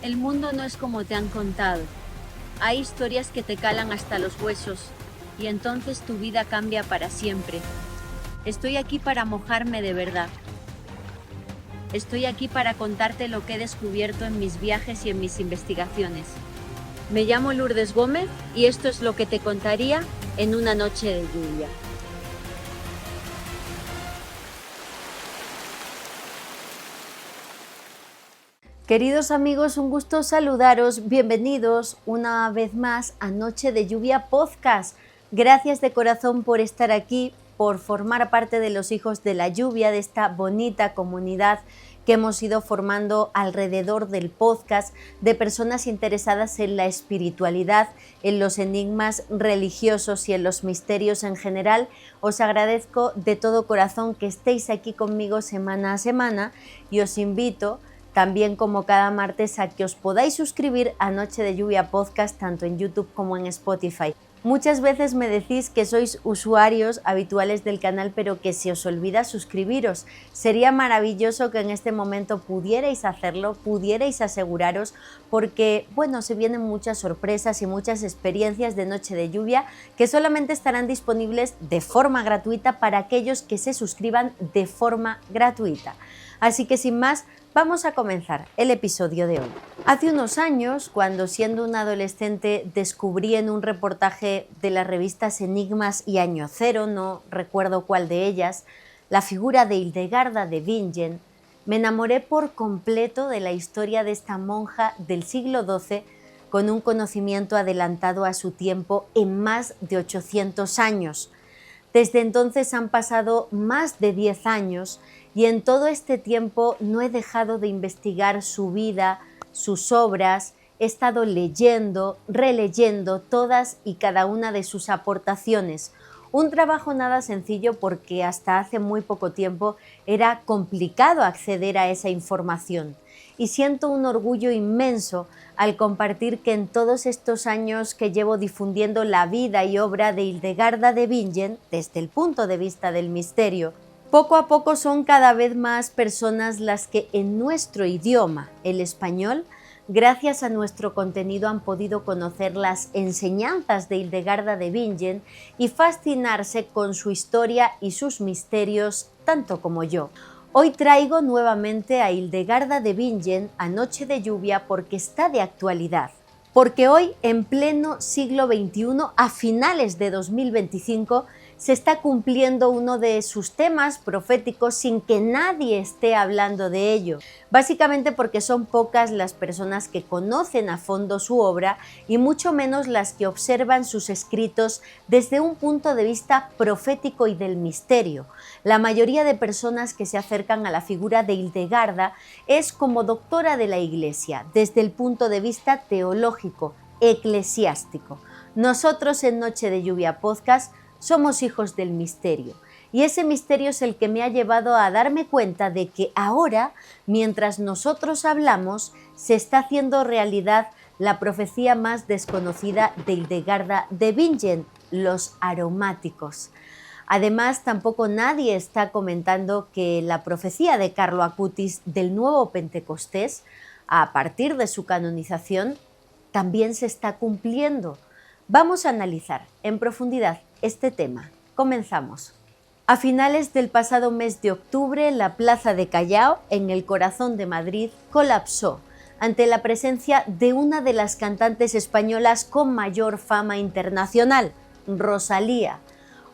El mundo no es como te han contado. Hay historias que te calan hasta los huesos, y entonces tu vida cambia para siempre. Estoy aquí para mojarme de verdad. Estoy aquí para contarte lo que he descubierto en mis viajes y en mis investigaciones. Me llamo Lourdes Gómez y esto es lo que te contaría en una noche de lluvia. Queridos amigos, un gusto saludaros. Bienvenidos una vez más a Noche de Lluvia Podcast. Gracias de corazón por estar aquí, por formar parte de los Hijos de la Lluvia, de esta bonita comunidad que hemos ido formando alrededor del podcast, de personas interesadas en la espiritualidad, en los enigmas religiosos y en los misterios en general. Os agradezco de todo corazón que estéis aquí conmigo semana a semana y os invito también, como cada martes, a que os podáis suscribir a Noche de Lluvia Podcast tanto en YouTube como en Spotify. Muchas veces me decís que sois usuarios habituales del canal, pero que se os olvida suscribiros. Sería maravilloso que en este momento pudierais hacerlo, pudierais aseguraros, porque bueno, se vienen muchas sorpresas y muchas experiencias de Noche de Lluvia que solamente estarán disponibles de forma gratuita para aquellos que se suscriban de forma gratuita. Así que sin más, vamos a comenzar el episodio de hoy. Hace unos años, cuando siendo un adolescente descubrí en un reportaje de las revistas Enigmas y Año Cero, no recuerdo cuál de ellas, la figura de Hildegarda de Bingen, me enamoré por completo de la historia de esta monja del siglo XII con un conocimiento adelantado a su tiempo en más de 800 años. Desde entonces han pasado más de 10 años y en todo este tiempo no he dejado de investigar su vida, sus obras, he estado leyendo, releyendo todas y cada una de sus aportaciones. Un trabajo nada sencillo porque hasta hace muy poco tiempo era complicado acceder a esa información. Y siento un orgullo inmenso al compartir que en todos estos años que llevo difundiendo la vida y obra de Hildegarda de Bingen, desde el punto de vista del misterio, poco a poco son cada vez más personas las que en nuestro idioma, el español, gracias a nuestro contenido han podido conocer las enseñanzas de Hildegarda de Bingen y fascinarse con su historia y sus misterios tanto como yo. Hoy traigo nuevamente a Hildegarda de Bingen a Noche de Lluvia porque está de actualidad. Porque hoy, en pleno siglo XXI, a finales de 2025, se está cumpliendo uno de sus temas proféticos sin que nadie esté hablando de ello. Básicamente porque son pocas las personas que conocen a fondo su obra y mucho menos las que observan sus escritos desde un punto de vista profético y del misterio. La mayoría de personas que se acercan a la figura de Hildegarda es como doctora de la Iglesia, desde el punto de vista teológico, eclesiástico. Nosotros en Noche de Lluvia Podcast somos hijos del misterio y ese misterio es el que me ha llevado a darme cuenta de que ahora, mientras nosotros hablamos, se está haciendo realidad la profecía más desconocida de Hildegarda de Bingen, los aromáticos. Además, tampoco nadie está comentando que la profecía de Carlo Acutis del nuevo Pentecostés, a partir de su canonización, también se está cumpliendo. Vamos a analizar en profundidad este tema. Comenzamos. A finales del pasado mes de octubre, la plaza de Callao, en el corazón de Madrid, colapsó ante la presencia de una de las cantantes españolas con mayor fama internacional, Rosalía,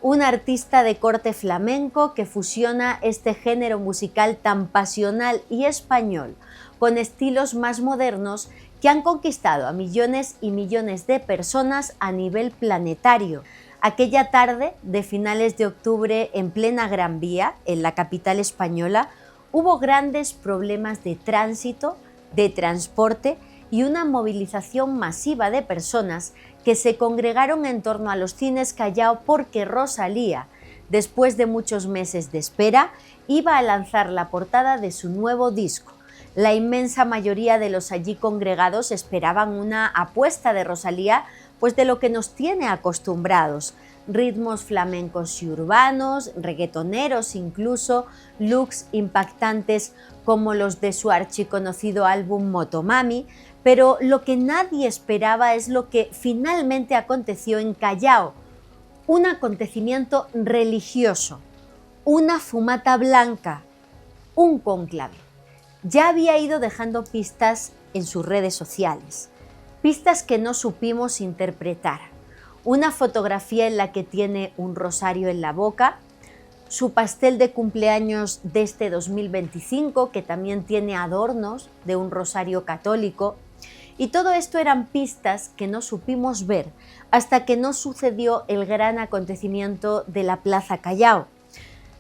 una artista de corte flamenco que fusiona este género musical tan pasional y español con estilos más modernos que han conquistado a millones y millones de personas a nivel planetario. Aquella tarde de finales de octubre en plena Gran Vía, en la capital española, hubo grandes problemas de tránsito, de transporte y una movilización masiva de personas que se congregaron en torno a los cines Callao porque Rosalía, después de muchos meses de espera, iba a lanzar la portada de su nuevo disco. La inmensa mayoría de los allí congregados esperaban una apuesta de Rosalía, pues de lo que nos tiene acostumbrados: ritmos flamencos y urbanos, reggaetoneros incluso, looks impactantes como los de su archiconocido álbum Motomami, Pero lo que nadie esperaba es lo que finalmente aconteció en Callao, un acontecimiento religioso, una fumata blanca, un cónclave. Ya había ido dejando pistas en sus redes sociales, pistas que no supimos interpretar. Una fotografía en la que tiene un rosario en la boca, su pastel de cumpleaños de este 2025, que también tiene adornos de un rosario católico, y todo esto eran pistas que no supimos ver hasta que no sucedió el gran acontecimiento de la Plaza Callao.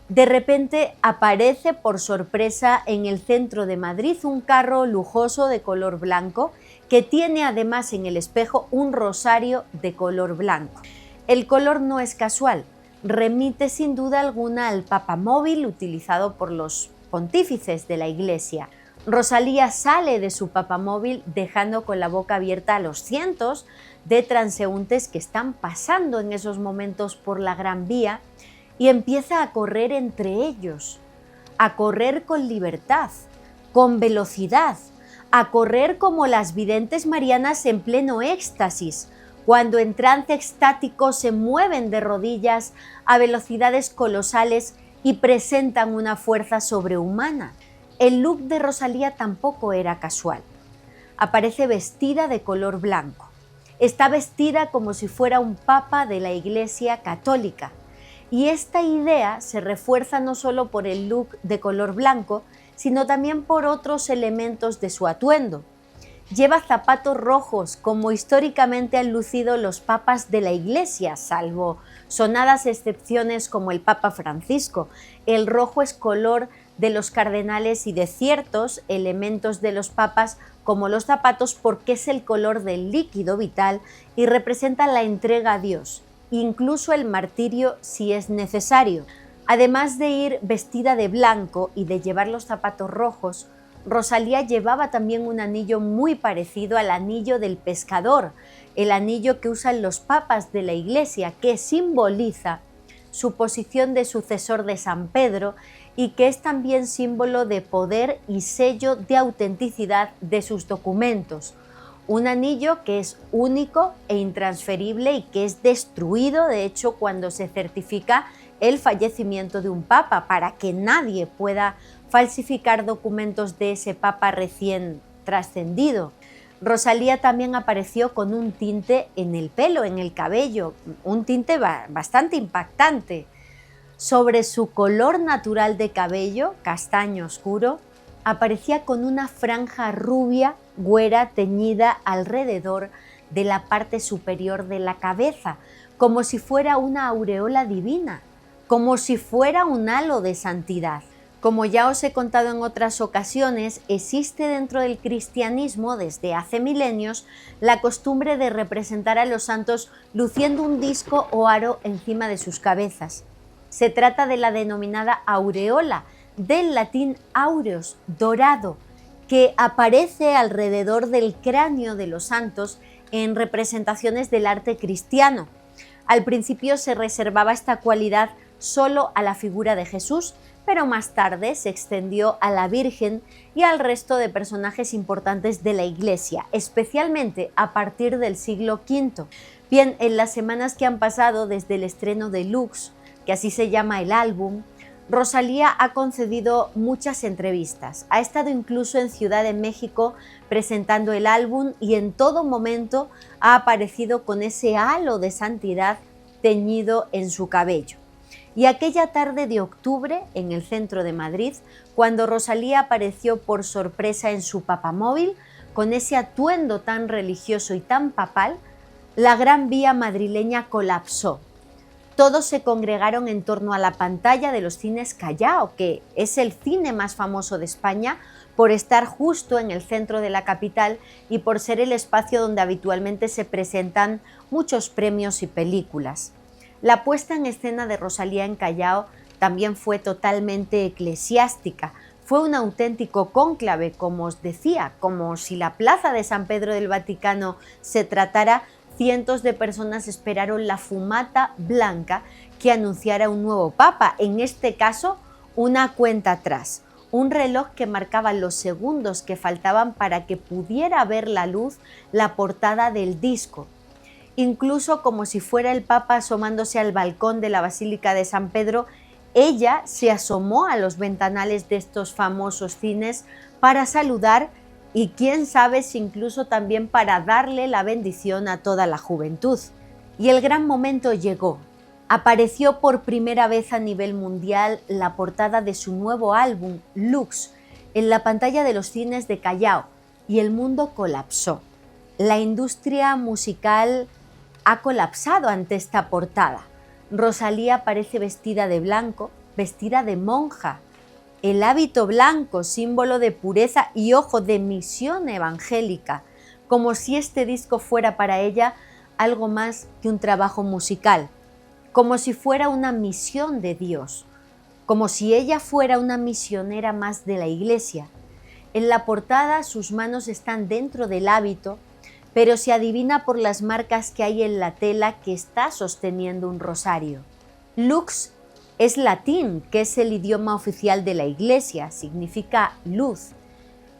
De repente aparece por sorpresa en el centro de Madrid un carro lujoso de color blanco que tiene además en el espejo un rosario de color blanco. El color no es casual, remite sin duda alguna al papamóvil utilizado por los pontífices de la Iglesia. Rosalía sale de su papamóvil dejando con la boca abierta a los cientos de transeúntes que están pasando en esos momentos por la Gran Vía y empieza a correr entre ellos, a correr con libertad, con velocidad, a correr como las videntes marianas en pleno éxtasis, cuando en trance extático se mueven de rodillas a velocidades colosales y presentan una fuerza sobrehumana. El look de Rosalía tampoco era casual. Aparece vestida de color blanco. Está vestida como si fuera un papa de la Iglesia Católica. Y esta idea se refuerza no solo por el look de color blanco, sino también por otros elementos de su atuendo. Lleva zapatos rojos, como históricamente han lucido los papas de la Iglesia, salvo sonadas excepciones como el Papa Francisco. El rojo es color de los cardenales y de ciertos elementos de los papas, como los zapatos, porque es el color del líquido vital y representa la entrega a Dios, incluso el martirio si es necesario. Además de ir vestida de blanco y de llevar los zapatos rojos, Rosalía llevaba también un anillo muy parecido al anillo del pescador, el anillo que usan los papas de la Iglesia, que simboliza su posición de sucesor de San Pedro y que es también símbolo de poder y sello de autenticidad de sus documentos. Un anillo que es único e intransferible y que es destruido, de hecho, cuando se certifica el fallecimiento de un papa, para que nadie pueda falsificar documentos de ese papa recién trascendido. Rosalía también apareció con un tinte en el pelo, en el cabello, un tinte bastante impactante. Sobre su color natural de cabello, castaño oscuro, aparecía con una franja rubia, güera, teñida alrededor de la parte superior de la cabeza, como si fuera una aureola divina, como si fuera un halo de santidad. Como ya os he contado en otras ocasiones, existe dentro del cristianismo desde hace milenios la costumbre de representar a los santos luciendo un disco o aro encima de sus cabezas. Se trata de la denominada aureola, del latín aureus, dorado, que aparece alrededor del cráneo de los santos en representaciones del arte cristiano. Al principio se reservaba esta cualidad solo a la figura de Jesús, pero más tarde se extendió a la Virgen y al resto de personajes importantes de la Iglesia, especialmente a partir del siglo V. Bien, en las semanas que han pasado desde el estreno de Lux, que así se llama el álbum, Rosalía ha concedido muchas entrevistas. Ha estado incluso en Ciudad de México presentando el álbum y en todo momento ha aparecido con ese halo de santidad teñido en su cabello. Y aquella tarde de octubre, en el centro de Madrid, cuando Rosalía apareció por sorpresa en su papamóvil, con ese atuendo tan religioso y tan papal, la Gran Vía madrileña colapsó. Todos se congregaron en torno a la pantalla de los cines Callao, que es el cine más famoso de España, por estar justo en el centro de la capital y por ser el espacio donde habitualmente se presentan muchos premios y películas. La puesta en escena de Rosalía en Callao también fue totalmente eclesiástica. Fue un auténtico cónclave, como os decía, como si la plaza de San Pedro del Vaticano se tratara. Cientos de personas esperaron la fumata blanca que anunciara un nuevo papa, en este caso una cuenta atrás, un reloj que marcaba los segundos que faltaban para que pudiera ver la luz la portada del disco. Incluso como si fuera el Papa asomándose al balcón de la Basílica de San Pedro, ella se asomó a los ventanales de estos famosos cines para saludar y quién sabe si incluso también para darle la bendición a toda la juventud. Y el gran momento llegó. Apareció por primera vez a nivel mundial la portada de su nuevo álbum, Lux, en la pantalla de los cines de Callao, y el mundo colapsó. La industria musical ha colapsado ante esta portada. Rosalía aparece vestida de blanco, vestida de monja. El hábito blanco, símbolo de pureza y, ojo, de misión evangélica, como si este disco fuera para ella algo más que un trabajo musical, como si fuera una misión de Dios, como si ella fuera una misionera más de la Iglesia. En la portada sus manos están dentro del hábito, pero se adivina por las marcas que hay en la tela que está sosteniendo un rosario. Lux es latín, que es el idioma oficial de la Iglesia, significa luz,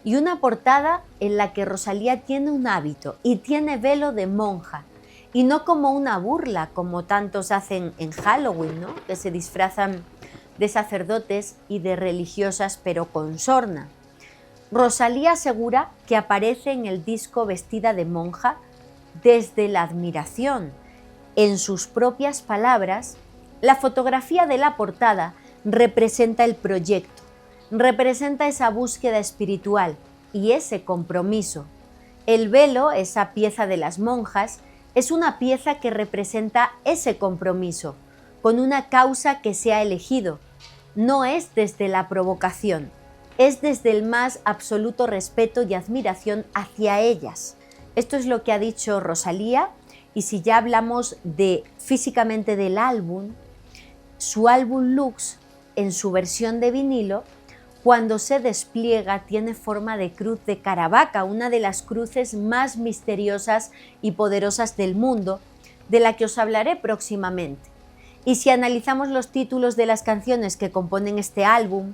y una portada en la que Rosalía tiene un hábito y tiene velo de monja, y no como una burla, como tantos hacen en Halloween, ¿no?, que se disfrazan de sacerdotes y de religiosas pero con sorna. Rosalía asegura que aparece en el disco vestida de monja desde la admiración. En sus propias palabras, la fotografía de la portada representa el proyecto, representa esa búsqueda espiritual y ese compromiso. El velo, esa pieza de las monjas, es una pieza que representa ese compromiso con una causa que se ha elegido. No es desde la provocación, es desde el más absoluto respeto y admiración hacia ellas. Esto es lo que ha dicho Rosalía, y si ya hablamos físicamente del álbum, su álbum Lux, en su versión de vinilo, cuando se despliega tiene forma de cruz de Caravaca, una de las cruces más misteriosas y poderosas del mundo, de la que os hablaré próximamente. Y si analizamos los títulos de las canciones que componen este álbum,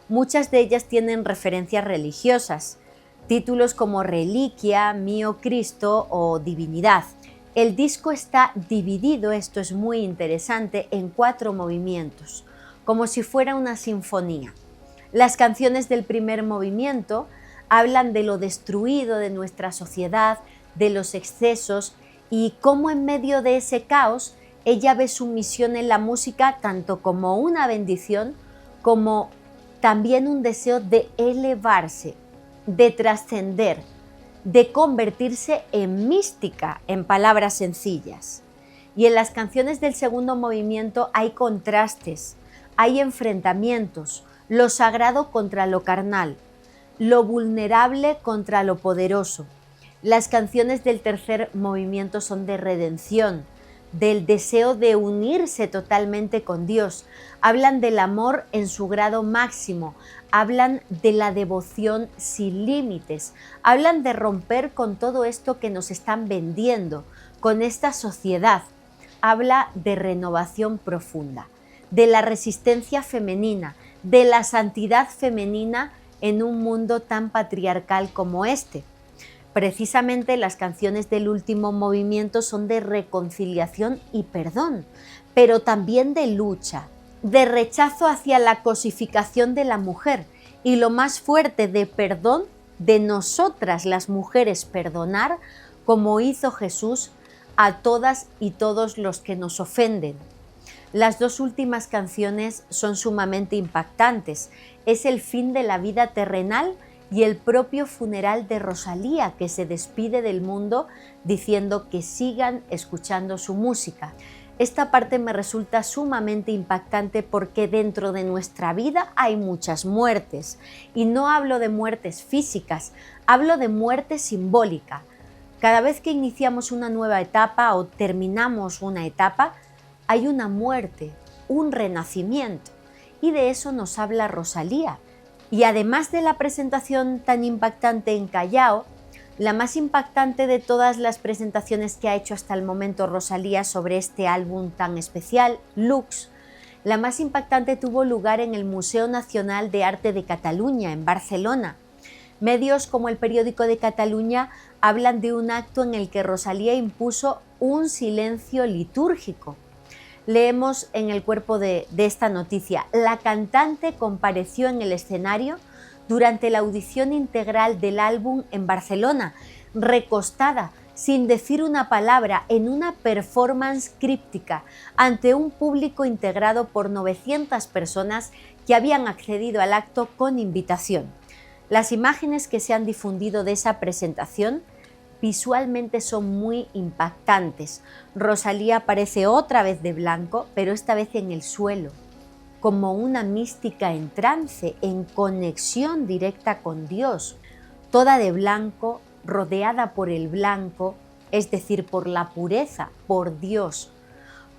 muchas de ellas tienen referencias religiosas, títulos como Reliquia, Mío Cristo o Divinidad. El disco está dividido, esto es muy interesante, en 4 movimientos, como si fuera una sinfonía. Las canciones del primer movimiento hablan de lo destruido de nuestra sociedad, de los excesos y cómo en medio de ese caos ella ve su misión en la música tanto como una bendición como también un deseo de elevarse, de trascender, de convertirse en mística, en palabras sencillas. Y en las canciones del segundo movimiento hay contrastes, hay enfrentamientos, lo sagrado contra lo carnal, lo vulnerable contra lo poderoso. Las canciones del tercer movimiento son de redención, del deseo de unirse totalmente con Dios. Hablan del amor en su grado máximo, hablan de la devoción sin límites, hablan de romper con todo esto que nos están vendiendo, con esta sociedad. Habla de renovación profunda, de la resistencia femenina, de la santidad femenina en un mundo tan patriarcal como este. Precisamente las canciones del último movimiento son de reconciliación y perdón, pero también de lucha, de rechazo hacia la cosificación de la mujer y lo más fuerte, de perdón de nosotras las mujeres, perdonar como hizo Jesús a todas y todos los que nos ofenden. Las 2 últimas canciones son sumamente impactantes. Es el fin de la vida terrenal y el propio funeral de Rosalía, que se despide del mundo diciendo que sigan escuchando su música. Esta parte me resulta sumamente impactante porque dentro de nuestra vida hay muchas muertes. Y no hablo de muertes físicas, hablo de muerte simbólica. Cada vez que iniciamos una nueva etapa o terminamos una etapa, hay una muerte, un renacimiento. Y de eso nos habla Rosalía. Y además de la presentación tan impactante en Callao, la más impactante de todas las presentaciones que ha hecho hasta el momento Rosalía sobre este álbum tan especial, Lux, La más impactante tuvo lugar en el Museo Nacional de Arte de Cataluña, en Barcelona. Medios como el Periódico de Cataluña hablan de un acto en el que Rosalía impuso un silencio litúrgico. Leemos en el cuerpo de esta noticia: la cantante compareció en el escenario durante la audición integral del álbum en Barcelona, recostada, sin decir una palabra, en una performance críptica, ante un público integrado por 900 personas que habían accedido al acto con invitación. Las imágenes que se han difundido de esa presentación visualmente son muy impactantes. Rosalía aparece otra vez de blanco, pero esta vez en el suelo, como una mística en trance, en conexión directa con Dios, toda de blanco, rodeada por el blanco, es decir, por la pureza, por Dios,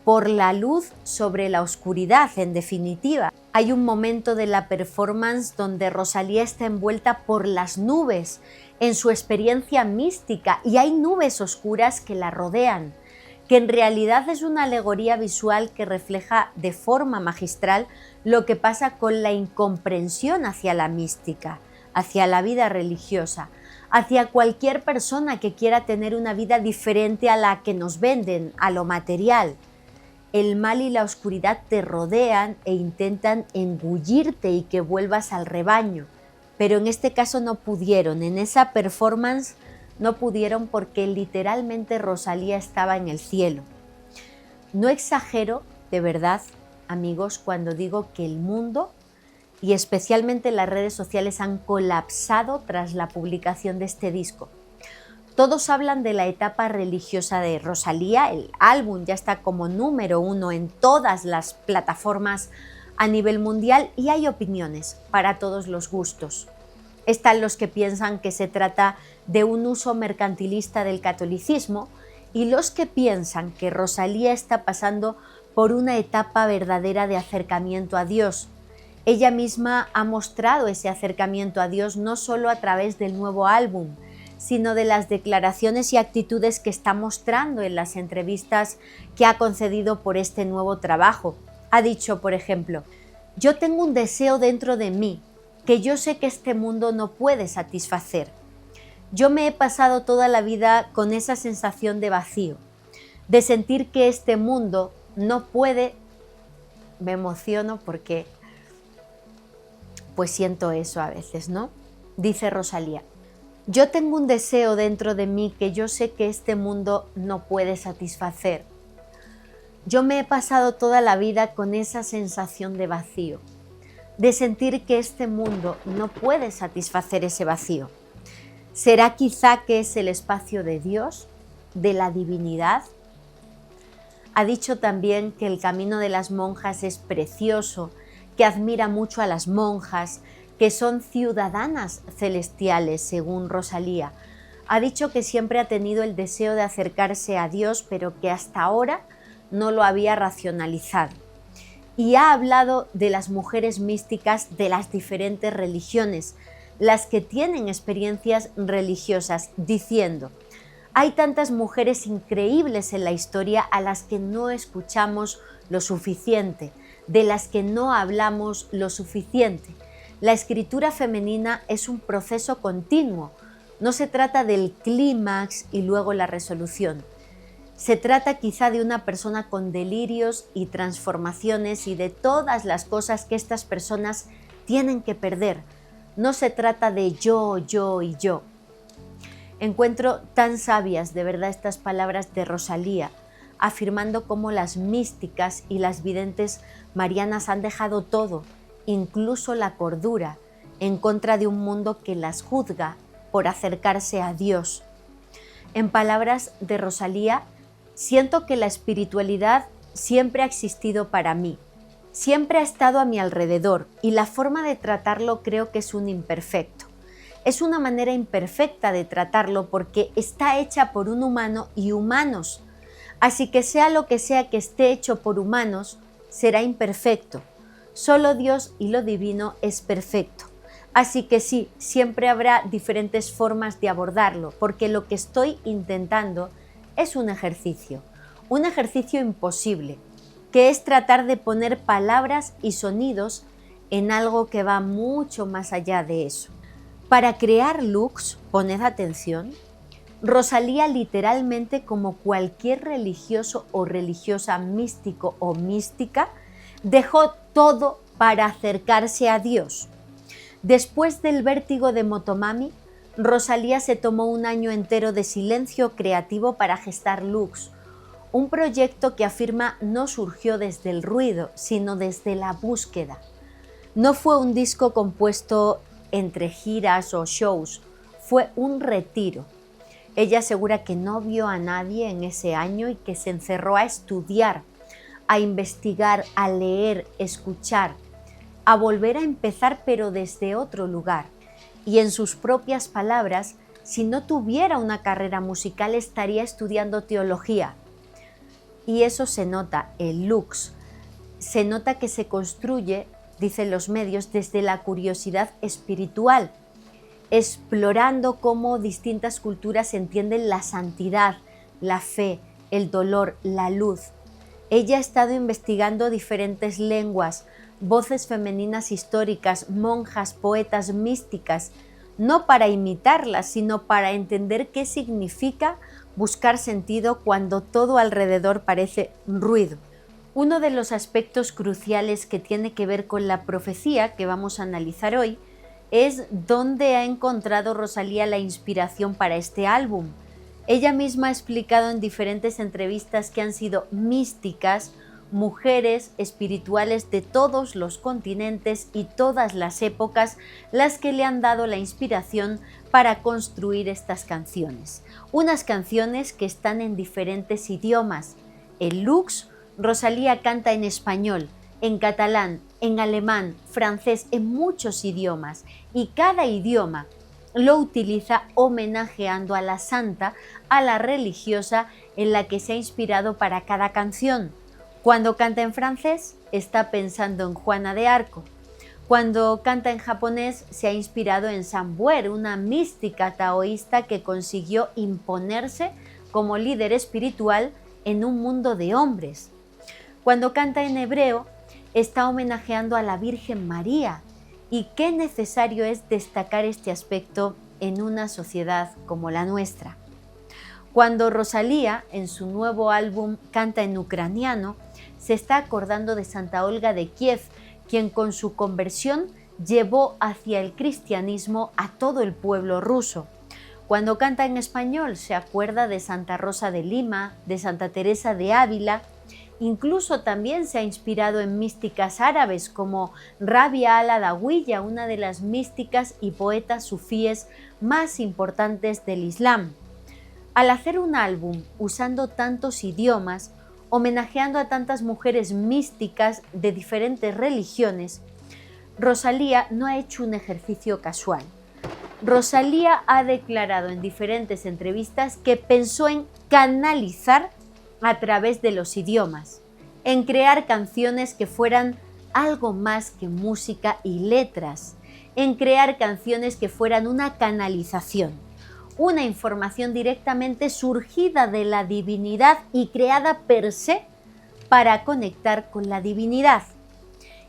por la luz sobre la oscuridad, en definitiva. Hay un momento de la performance donde Rosalía está envuelta por las nubes en su experiencia mística y hay nubes oscuras que la rodean, que en realidad es una alegoría visual que refleja de forma magistral lo que pasa con la incomprensión hacia la mística, hacia la vida religiosa, hacia cualquier persona que quiera tener una vida diferente a la que nos venden, a lo material. El mal y la oscuridad te rodean e intentan engullirte y que vuelvas al rebaño, pero en este caso no pudieron, en esa performance no pudieron porque literalmente Rosalía estaba en el cielo. No exagero, de verdad, amigos, cuando digo que el mundo y especialmente las redes sociales han colapsado tras la publicación de este disco. Todos hablan de la etapa religiosa de Rosalía, el álbum ya está como número 1 en todas las plataformas a nivel mundial y hay opiniones para todos los gustos. Están los que piensan que se trata de un uso mercantilista del catolicismo y los que piensan que Rosalía está pasando por una etapa verdadera de acercamiento a Dios. Ella misma ha mostrado ese acercamiento a Dios no solo a través del nuevo álbum, sino de las declaraciones y actitudes que está mostrando en las entrevistas que ha concedido por este nuevo trabajo. Ha dicho, por ejemplo, yo tengo un deseo dentro de mí que yo sé que este mundo no puede satisfacer. Yo me he pasado toda la vida con esa sensación de vacío, de sentir que este mundo no puede. Me emociono porque pues siento eso a veces, ¿no? Dice Rosalía. Yo tengo un deseo dentro de mí que yo sé que este mundo no puede satisfacer. Yo me he pasado toda la vida con esa sensación de vacío, de sentir que este mundo no puede satisfacer ese vacío. ¿Será quizá que es el espacio de Dios, de la divinidad? Ha dicho también que el camino de las monjas es precioso, que admira mucho a las monjas, que son ciudadanas celestiales, según Rosalía. Ha dicho que siempre ha tenido el deseo de acercarse a Dios, pero que hasta ahora no lo había racionalizado. Y ha hablado de las mujeres místicas de las diferentes religiones, las que tienen experiencias religiosas, diciendo: hay tantas mujeres increíbles en la historia a las que no escuchamos lo suficiente, de las que no hablamos lo suficiente. La escritura femenina es un proceso continuo, no se trata del clímax y luego la resolución. Se trata quizá de una persona con delirios y transformaciones y de todas las cosas que estas personas tienen que perder. No se trata de yo y yo. Encuentro tan sabias de verdad estas palabras de Rosalía, afirmando cómo las místicas y las videntes marianas han dejado todo, incluso la cordura, en contra de un mundo que las juzga por acercarse a Dios. En palabras de Rosalía, siento que la espiritualidad siempre ha existido para mí, siempre ha estado a mi alrededor y la forma de tratarlo creo que es un imperfecto. Es una manera imperfecta de tratarlo porque está hecha por un humano y humanos. Así que sea lo que sea que esté hecho por humanos, será imperfecto. Solo Dios y lo divino es perfecto. Así que sí, siempre habrá diferentes formas de abordarlo, porque lo que estoy intentando es un ejercicio imposible, que es tratar de poner palabras y sonidos en algo que va mucho más allá de eso. Para crear looks, poned atención, Rosalía literalmente, como cualquier religioso o religiosa místico o mística, dejó todo para acercarse a Dios. Después del vértigo de Motomami, Rosalía se tomó un año entero de silencio creativo para gestar looks, un proyecto que afirma no surgió desde el ruido, sino desde la búsqueda. No fue un disco compuesto entre giras o shows, fue un retiro. Ella asegura que no vio a nadie en ese año y que se encerró a estudiar, a investigar, a leer, escuchar, a volver a empezar pero desde otro lugar. Y en sus propias palabras, si no tuviera una carrera musical estaría estudiando teología. Y eso se nota, el lux. Se nota que se construye, dicen los medios, desde la curiosidad espiritual, explorando cómo distintas culturas entienden la santidad, la fe, el dolor, la luz. Ella ha estado investigando diferentes lenguas, voces femeninas históricas, monjas, poetas, místicas, no para imitarlas, sino para entender qué significa buscar sentido cuando todo alrededor parece ruido. Uno de los aspectos cruciales que tiene que ver con la profecía que vamos a analizar hoy es dónde ha encontrado Rosalía la inspiración para este álbum. Ella misma ha explicado en diferentes entrevistas que han sido místicas, mujeres espirituales de todos los continentes y todas las épocas las que le han dado la inspiración para construir estas canciones. Unas canciones que están en diferentes idiomas. En Lux, Rosalía canta en español, en catalán, en alemán, francés, en muchos idiomas, y cada idioma lo utiliza homenajeando a la santa, a la religiosa en la que se ha inspirado para cada canción. Cuando canta en francés, está pensando en Juana de Arco. Cuando canta en japonés, se ha inspirado en Sambuer, una mística taoísta que consiguió imponerse como líder espiritual en un mundo de hombres. Cuando canta en hebreo, está homenajeando a la Virgen María. Y qué necesario es destacar este aspecto en una sociedad como la nuestra. Cuando Rosalía, en su nuevo álbum, canta en ucraniano, se está acordando de Santa Olga de Kiev, quien con su conversión llevó hacia el cristianismo a todo el pueblo ruso. Cuando canta en español, se acuerda de Santa Rosa de Lima, de Santa Teresa de Ávila. Incluso también se ha inspirado en místicas árabes como Rabia al-Adawiya, una de las místicas y poetas sufíes más importantes del Islam. Al hacer un álbum usando tantos idiomas, homenajeando a tantas mujeres místicas de diferentes religiones, Rosalía no ha hecho un ejercicio casual. Rosalía ha declarado en diferentes entrevistas que pensó en canalizar a través de los idiomas, en crear canciones que fueran algo más que música y letras, en crear canciones que fueran una canalización, una información directamente surgida de la divinidad y creada per se para conectar con la divinidad.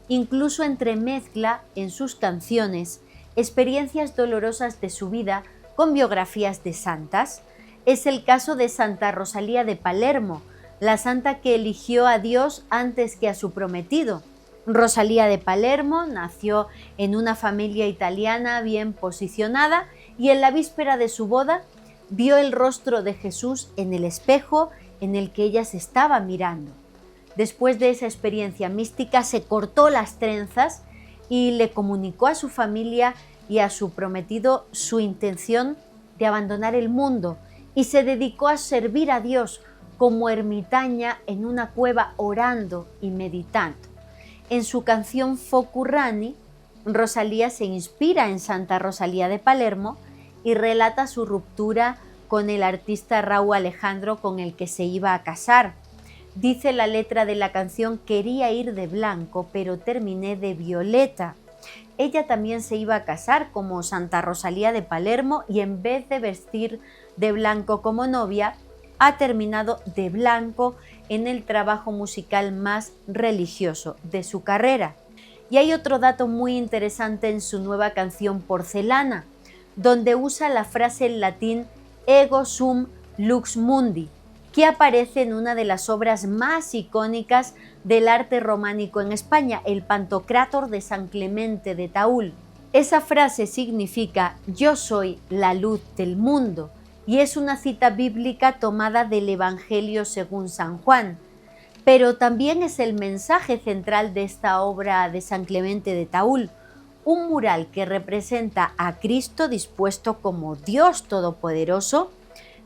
Incluso entremezcla en sus canciones experiencias dolorosas de su vida con biografías de santas. Es el caso de Santa Rosalía de Palermo, la santa que eligió a Dios antes que a su prometido. Rosalía de Palermo nació en una familia italiana bien posicionada y en la víspera de su boda vio el rostro de Jesús en el espejo en el que ella se estaba mirando. Después de esa experiencia mística se cortó las trenzas y le comunicó a su familia y a su prometido su intención de abandonar el mundo y se dedicó a servir a Dios como ermitaña en una cueva orando y meditando. En su canción Fokurrani, Rosalía se inspira en Santa Rosalía de Palermo y relata su ruptura con el artista Rauh Alejandro con el que se iba a casar. Dice la letra de la canción: quería ir de blanco, pero terminé de violeta. Ella también se iba a casar como Santa Rosalía de Palermo y en vez de vestir de blanco como novia, ha terminado de blanco en el trabajo musical más religioso de su carrera. Y hay otro dato muy interesante en su nueva canción Porcelana, donde usa la frase en latín ego sum lux mundi, que aparece en una de las obras más icónicas del arte románico en España, el Pantocrátor de San Clemente de Taúl. Esa frase significa yo soy la luz del mundo y es una cita bíblica tomada del Evangelio según San Juan, pero también es el mensaje central de esta obra de San Clemente de Taúl, un mural que representa a Cristo dispuesto como Dios Todopoderoso,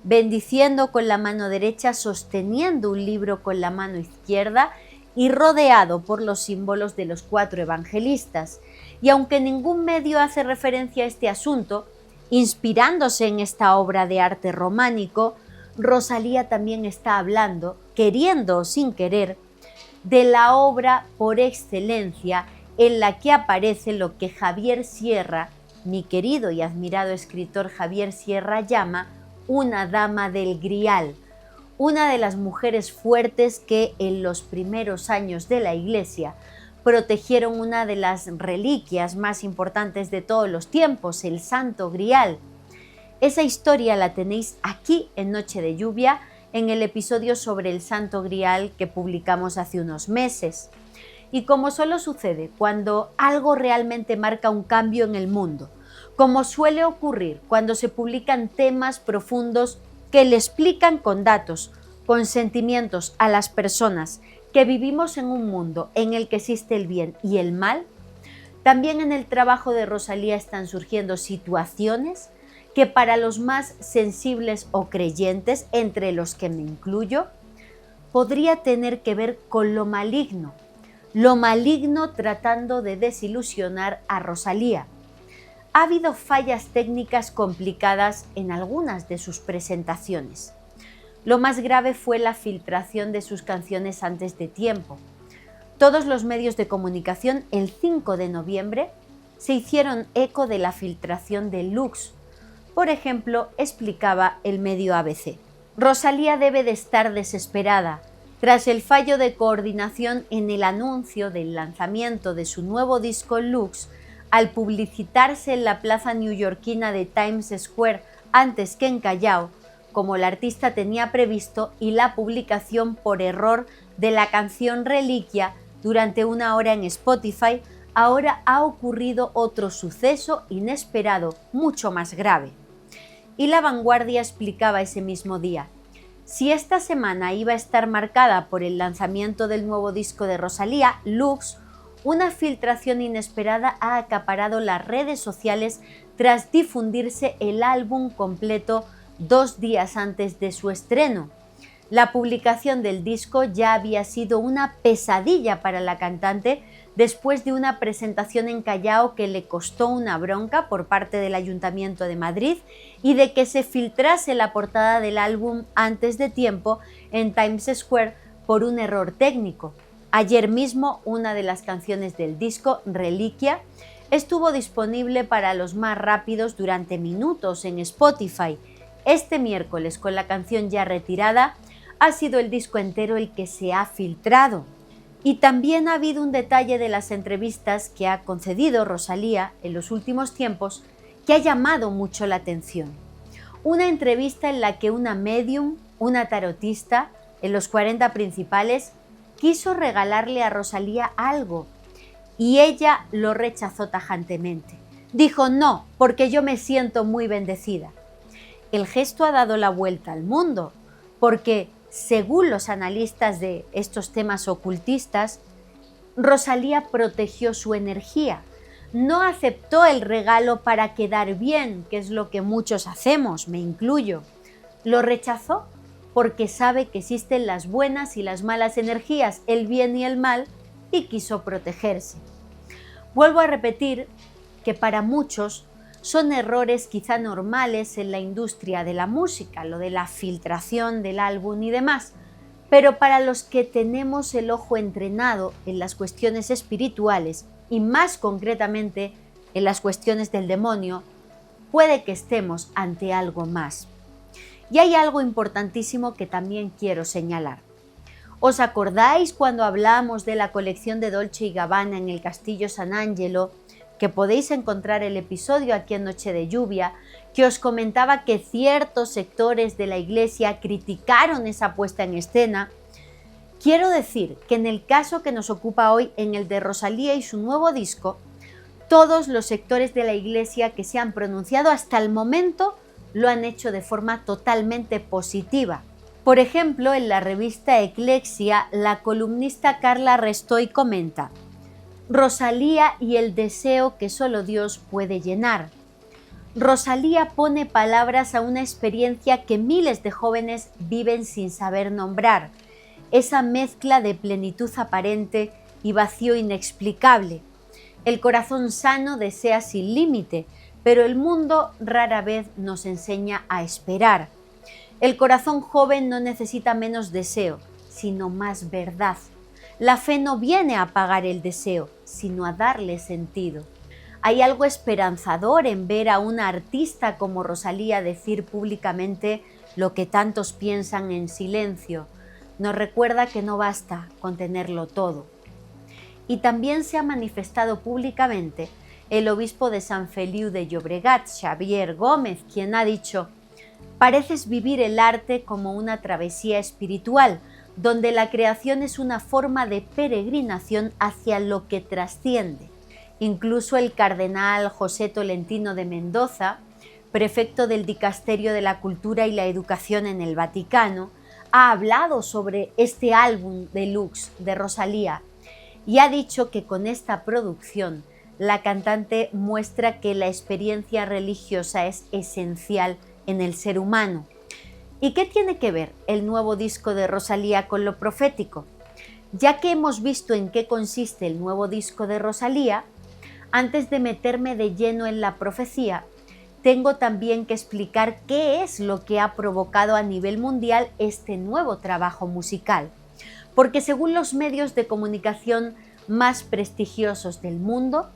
bendiciendo con la mano derecha, sosteniendo un libro con la mano izquierda y rodeado por los símbolos de los 4 evangelistas. Y aunque ningún medio hace referencia a este asunto, inspirándose en esta obra de arte románico, Rosalía también está hablando, queriendo o sin querer, de la obra por excelencia en la que aparece lo que Javier Sierra, mi querido y admirado escritor Javier Sierra, llama una dama del Grial, una de las mujeres fuertes que en los primeros años de la Iglesia protegieron una de las reliquias más importantes de todos los tiempos, el Santo Grial. Esa historia la tenéis aquí en Noche de Lluvia, en el episodio sobre el Santo Grial que publicamos hace unos meses. Y como solo sucede cuando algo realmente marca un cambio en el mundo, como suele ocurrir cuando se publican temas profundos que le explican con datos, con sentimientos a las personas que vivimos en un mundo en el que existe el bien y el mal, también en el trabajo de Rosalía están surgiendo situaciones que para los más sensibles o creyentes, entre los que me incluyo, podría tener que ver con lo maligno tratando de desilusionar a Rosalía. Ha habido fallas técnicas complicadas en algunas de sus presentaciones. Lo más grave fue la filtración de sus canciones antes de tiempo. Todos los medios de comunicación el 5 de noviembre se hicieron eco de la filtración de Lux. Por ejemplo, explicaba el medio ABC. Rosalía debe de estar desesperada tras el fallo de coordinación en el anuncio del lanzamiento de su nuevo disco Lux al publicitarse en la plaza neoyorquina de Times Square antes que en Callao, como el artista tenía previsto, y la publicación por error de la canción Reliquia durante 1 hora en Spotify, ahora ha ocurrido otro suceso inesperado, mucho más grave. Y La Vanguardia explicaba ese mismo día: si esta semana iba a estar marcada por el lanzamiento del nuevo disco de Rosalía, Lux, una filtración inesperada ha acaparado las redes sociales tras difundirse el álbum completo 2 días antes de su estreno. La publicación del disco ya había sido una pesadilla para la cantante después de una presentación en Callao que le costó una bronca por parte del Ayuntamiento de Madrid y de que se filtrase la portada del álbum antes de tiempo en Times Square por un error técnico. Ayer mismo una de las canciones del disco, Reliquia, estuvo disponible para los más rápidos durante minutos en Spotify. Este miércoles, con la canción ya retirada, ha sido el disco entero el que se ha filtrado. Y también ha habido un detalle de las entrevistas que ha concedido Rosalía en los últimos tiempos que ha llamado mucho la atención. Una entrevista en la que una medium, una tarotista, en los 40 principales, quiso regalarle a Rosalía algo y ella lo rechazó tajantemente. Dijo no, porque yo me siento muy bendecida. El gesto ha dado la vuelta al mundo, porque, según los analistas de estos temas ocultistas, Rosalía protegió su energía, no aceptó el regalo para quedar bien, que es lo que muchos hacemos, me incluyo. Lo rechazó porque sabe que existen las buenas y las malas energías, el bien y el mal, y quiso protegerse. Vuelvo a repetir que para muchos son errores quizá normales en la industria de la música, lo de la filtración del álbum y demás, pero para los que tenemos el ojo entrenado en las cuestiones espirituales y más concretamente en las cuestiones del demonio, puede que estemos ante algo más. Y hay algo importantísimo que también quiero señalar. ¿Os acordáis cuando hablamos de la colección de Dolce y Gabbana en el Castillo San Angelo, que podéis encontrar el episodio aquí en Noche de Lluvia, que os comentaba que ciertos sectores de la Iglesia criticaron esa puesta en escena? Quiero decir que en el caso que nos ocupa hoy, en el de Rosalía y su nuevo disco, todos los sectores de la Iglesia que se han pronunciado hasta el momento lo han hecho de forma totalmente positiva. Por ejemplo, en la revista Eclexia, la columnista Carla Restoy comenta: Rosalía y el deseo que solo Dios puede llenar. Rosalía pone palabras a una experiencia que miles de jóvenes viven sin saber nombrar, esa mezcla de plenitud aparente y vacío inexplicable. El corazón sano desea sin límite, pero el mundo rara vez nos enseña a esperar. El corazón joven no necesita menos deseo, sino más verdad. La fe no viene a apagar el deseo, sino a darle sentido. Hay algo esperanzador en ver a una artista como Rosalía decir públicamente lo que tantos piensan en silencio. Nos recuerda que no basta con tenerlo todo. Y también se ha manifestado públicamente el obispo de San Feliu de Llobregat, Xavier Gómez, quien ha dicho: pareces vivir el arte como una travesía espiritual, donde la creación es una forma de peregrinación hacia lo que trasciende. Incluso el cardenal José Tolentino de Mendoza, prefecto del Dicasterio de la Cultura y la Educación en el Vaticano, ha hablado sobre este álbum deluxe de Rosalía y ha dicho que con esta producción la cantante muestra que la experiencia religiosa es esencial en el ser humano. ¿Y qué tiene que ver el nuevo disco de Rosalía con lo profético? Ya que hemos visto en qué consiste el nuevo disco de Rosalía, antes de meterme de lleno en la profecía, tengo también que explicar qué es lo que ha provocado a nivel mundial este nuevo trabajo musical. Porque según los medios de comunicación más prestigiosos del mundo,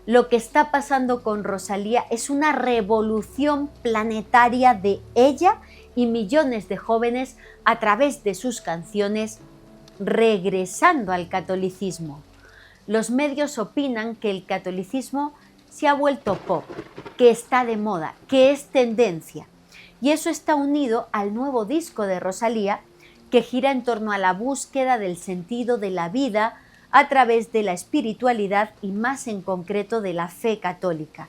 lo que está pasando con Rosalía es una revolución planetaria de ella y millones de jóvenes a través de sus canciones, regresando al catolicismo. Los medios opinan que el catolicismo se ha vuelto pop, que está de moda, que es tendencia. Y eso está unido al nuevo disco de Rosalía, que gira en torno a la búsqueda del sentido de la vida a través de la espiritualidad y más en concreto de la fe católica.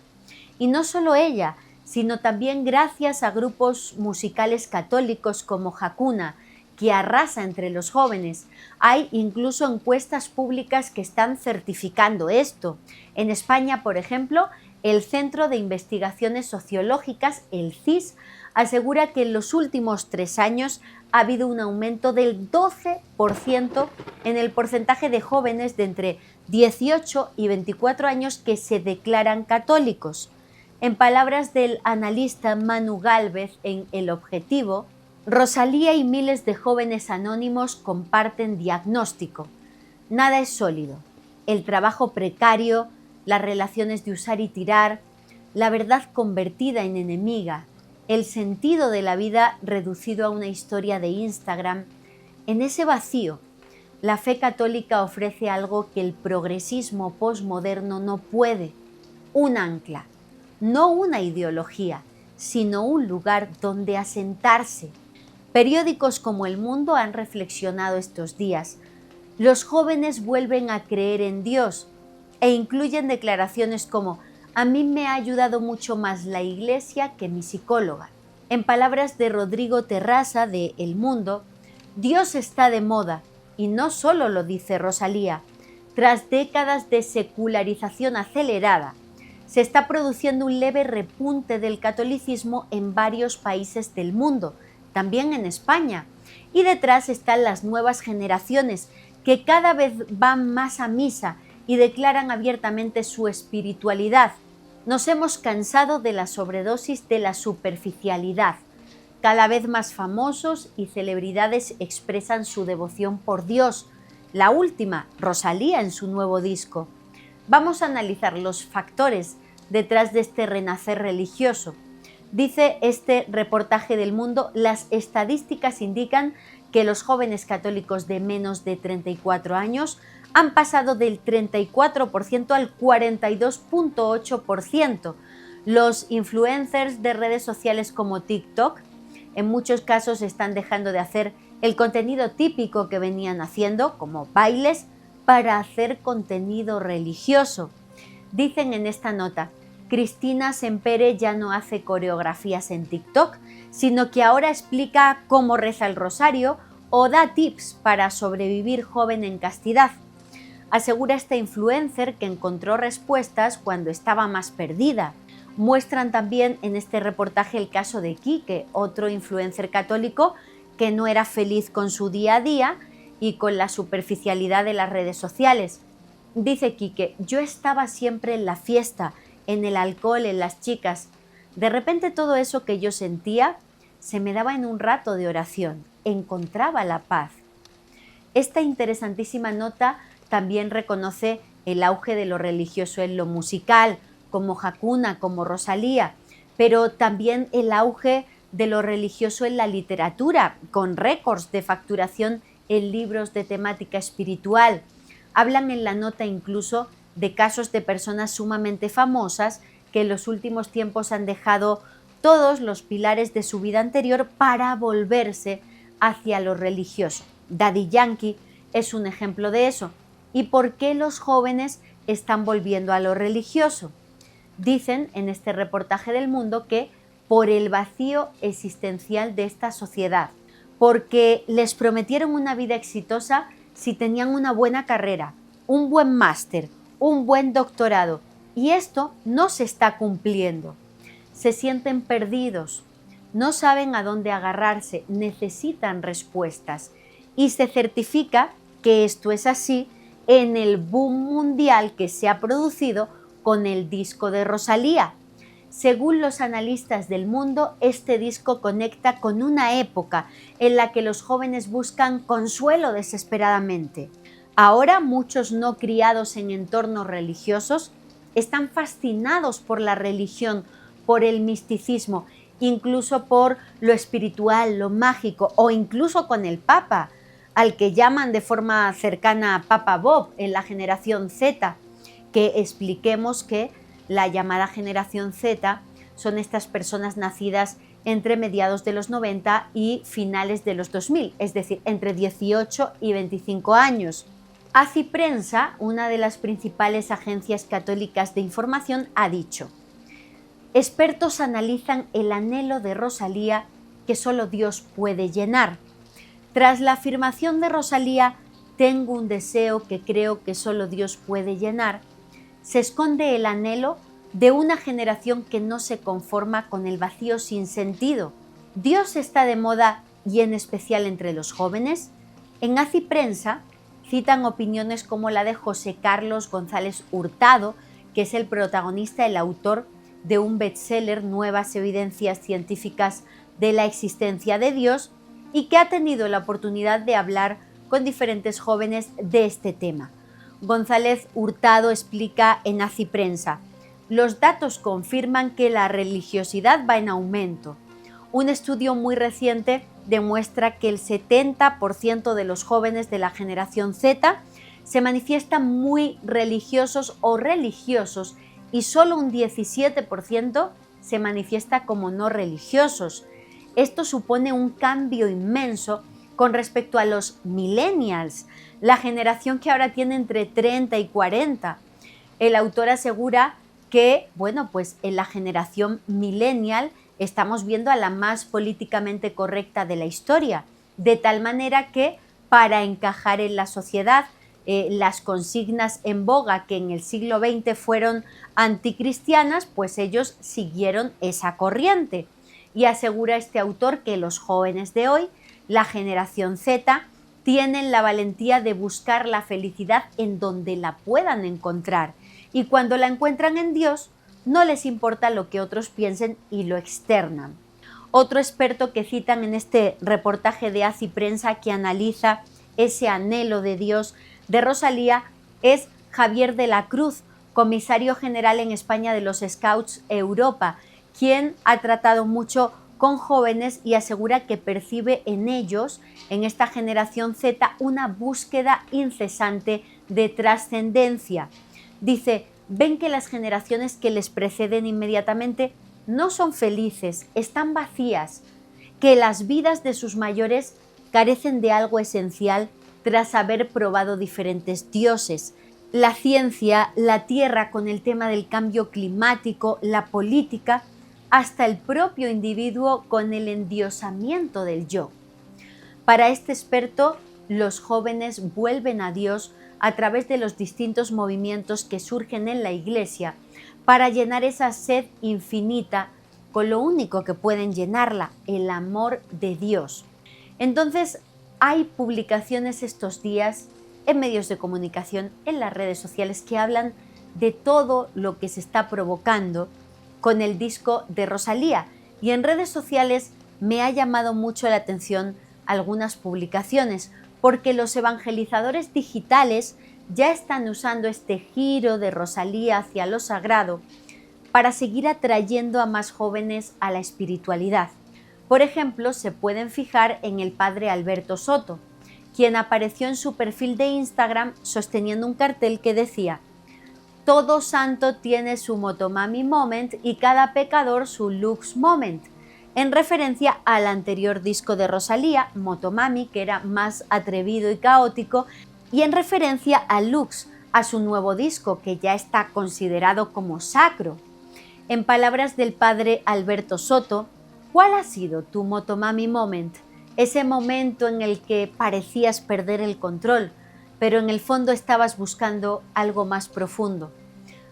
Y no solo ella, sino también gracias a grupos musicales católicos como Hakuna, que arrasa entre los jóvenes. Hay incluso encuestas públicas que están certificando esto. En España, por ejemplo, el Centro de Investigaciones Sociológicas, el CIS, asegura que en los últimos 3 años ha habido un aumento del 12% en el porcentaje de jóvenes de entre 18 y 24 años que se declaran católicos. En palabras del analista Manu Gálvez en El Objetivo, Rosalía y miles de jóvenes anónimos comparten diagnóstico. Nada es sólido. El trabajo precario, las relaciones de usar y tirar, la verdad convertida en enemiga, el sentido de la vida reducido a una historia de Instagram. En ese vacío, la fe católica ofrece algo que el progresismo posmoderno no puede: un ancla, no una ideología, sino un lugar donde asentarse. Periódicos como El Mundo han reflexionado estos días. Los jóvenes vuelven a creer en Dios e incluyen declaraciones como: a mí me ha ayudado mucho más la Iglesia que mi psicóloga. En palabras de Rodrigo Terrasa de El Mundo, Dios está de moda, y no solo lo dice Rosalía. Tras décadas de secularización acelerada, se está produciendo un leve repunte del catolicismo en varios países del mundo, también en España. Y detrás están las nuevas generaciones que cada vez van más a misa y declaran abiertamente su espiritualidad. Nos hemos cansado de la sobredosis de la superficialidad. Cada vez más famosos y celebridades expresan su devoción por Dios. La última, Rosalía, en su nuevo disco. Vamos a analizar los factores detrás de este renacer religioso. Dice este reportaje del Mundo: las estadísticas indican que los jóvenes católicos de menos de 34 años han pasado del 34% al 42,8%. Los influencers de redes sociales como TikTok en muchos casos están dejando de hacer el contenido típico que venían haciendo, como bailes, para hacer contenido religioso. Dicen en esta nota, Cristina Sempere ya no hace coreografías en TikTok, sino que ahora explica cómo reza el rosario o da tips para sobrevivir joven en castidad. Asegura esta influencer que encontró respuestas cuando estaba más perdida. Muestran también en este reportaje el caso de Quique, otro influencer católico que no era feliz con su día a día y con la superficialidad de las redes sociales. Dice Quique, yo estaba siempre en la fiesta, en el alcohol, en las chicas. De repente todo eso que yo sentía se me daba en un rato de oración, encontraba la paz. Esta interesantísima nota también reconoce el auge de lo religioso en lo musical, como Hakuna, como Rosalía, pero también el auge de lo religioso en la literatura, con récords de facturación en libros de temática espiritual. Hablan en la nota incluso de casos de personas sumamente famosas que en los últimos tiempos han dejado todos los pilares de su vida anterior para volverse hacia lo religioso. Daddy Yankee es un ejemplo de eso. ¿Y por qué los jóvenes están volviendo a lo religioso? Dicen en este reportaje del Mundo que por el vacío existencial de esta sociedad, porque les prometieron una vida exitosa si tenían una buena carrera, un buen máster, un buen doctorado, y esto no se está cumpliendo. Se sienten perdidos, no saben a dónde agarrarse, necesitan respuestas, y se certifica que esto es así en el boom mundial que se ha producido con el disco de Rosalía. Según los analistas del Mundo, este disco conecta con una época en la que los jóvenes buscan consuelo desesperadamente. Ahora muchos no criados en entornos religiosos están fascinados por la religión, por el misticismo, incluso por lo espiritual, lo mágico o incluso con el Papa, al que llaman de forma cercana Papa Bob en la generación Z, que expliquemos que la llamada generación Z son estas personas nacidas entre mediados de los 90 y finales de los 2000, es decir, entre 18 y 25 años. ACIPrensa, una de las principales agencias católicas de información, ha dicho: expertos analizan el anhelo de Rosalía que solo Dios puede llenar. Tras la afirmación de Rosalía, tengo un deseo que creo que solo Dios puede llenar, se esconde el anhelo de una generación que no se conforma con el vacío sin sentido. ¿Dios está de moda y en especial entre los jóvenes? En ACIPrensa citan opiniones como la de José Carlos González Hurtado, que es el protagonista, el autor de un bestseller, Nuevas evidencias científicas de la existencia de Dios, y que ha tenido la oportunidad de hablar con diferentes jóvenes de este tema. González Hurtado explica en ACIPrensa: los datos confirman que la religiosidad va en aumento. Un estudio muy reciente demuestra que el 70% de los jóvenes de la generación Z se manifiestan muy religiosos o religiosos y solo un 17% se manifiesta como no religiosos. Esto supone un cambio inmenso con respecto a los millennials, la generación que ahora tiene entre 30 y 40. El autor asegura que, pues en la generación millennial estamos viendo a la más políticamente correcta de la historia, de tal manera que para encajar en la sociedad, las consignas en boga que en el siglo XX fueron anticristianas, pues ellos siguieron esa corriente. Y asegura este autor que los jóvenes de hoy, la generación Z, tienen la valentía de buscar la felicidad en donde la puedan encontrar. Y cuando la encuentran en Dios, no les importa lo que otros piensen y lo externan. Otro experto que citan en este reportaje de ACIPrensa que analiza ese anhelo de Dios de Rosalía es Javier de la Cruz, comisario general en España de los Scouts Europa, quien ha tratado mucho con jóvenes y asegura que percibe en ellos, en esta generación Z, una búsqueda incesante de trascendencia. Dice, ven que las generaciones que les preceden inmediatamente no son felices, están vacías, que las vidas de sus mayores carecen de algo esencial tras haber probado diferentes dioses. La ciencia, la tierra con el tema del cambio climático, la política, hasta el propio individuo con el endiosamiento del yo. Para este experto, los jóvenes vuelven a Dios a través de los distintos movimientos que surgen en la Iglesia para llenar esa sed infinita con lo único que pueden llenarla, el amor de Dios. Entonces, hay publicaciones estos días en medios de comunicación, en las redes sociales, que hablan de todo lo que se está provocando con el disco de Rosalía. Y en redes sociales me ha llamado mucho la atención algunas publicaciones, porque los evangelizadores digitales ya están usando este giro de Rosalía hacia lo sagrado para seguir atrayendo a más jóvenes a la espiritualidad. Por ejemplo, se pueden fijar en el padre Alberto Soto, quien apareció en su perfil de Instagram sosteniendo un cartel que decía: todo santo tiene su Motomami Moment y cada pecador su Lux Moment, en referencia al anterior disco de Rosalía, Motomami, que era más atrevido y caótico, y en referencia a Lux, a su nuevo disco, que ya está considerado como sacro. En palabras del padre Alberto Soto, ¿cuál ha sido tu Motomami Moment? Ese momento en el que parecías perder el control, pero en el fondo estabas buscando algo más profundo.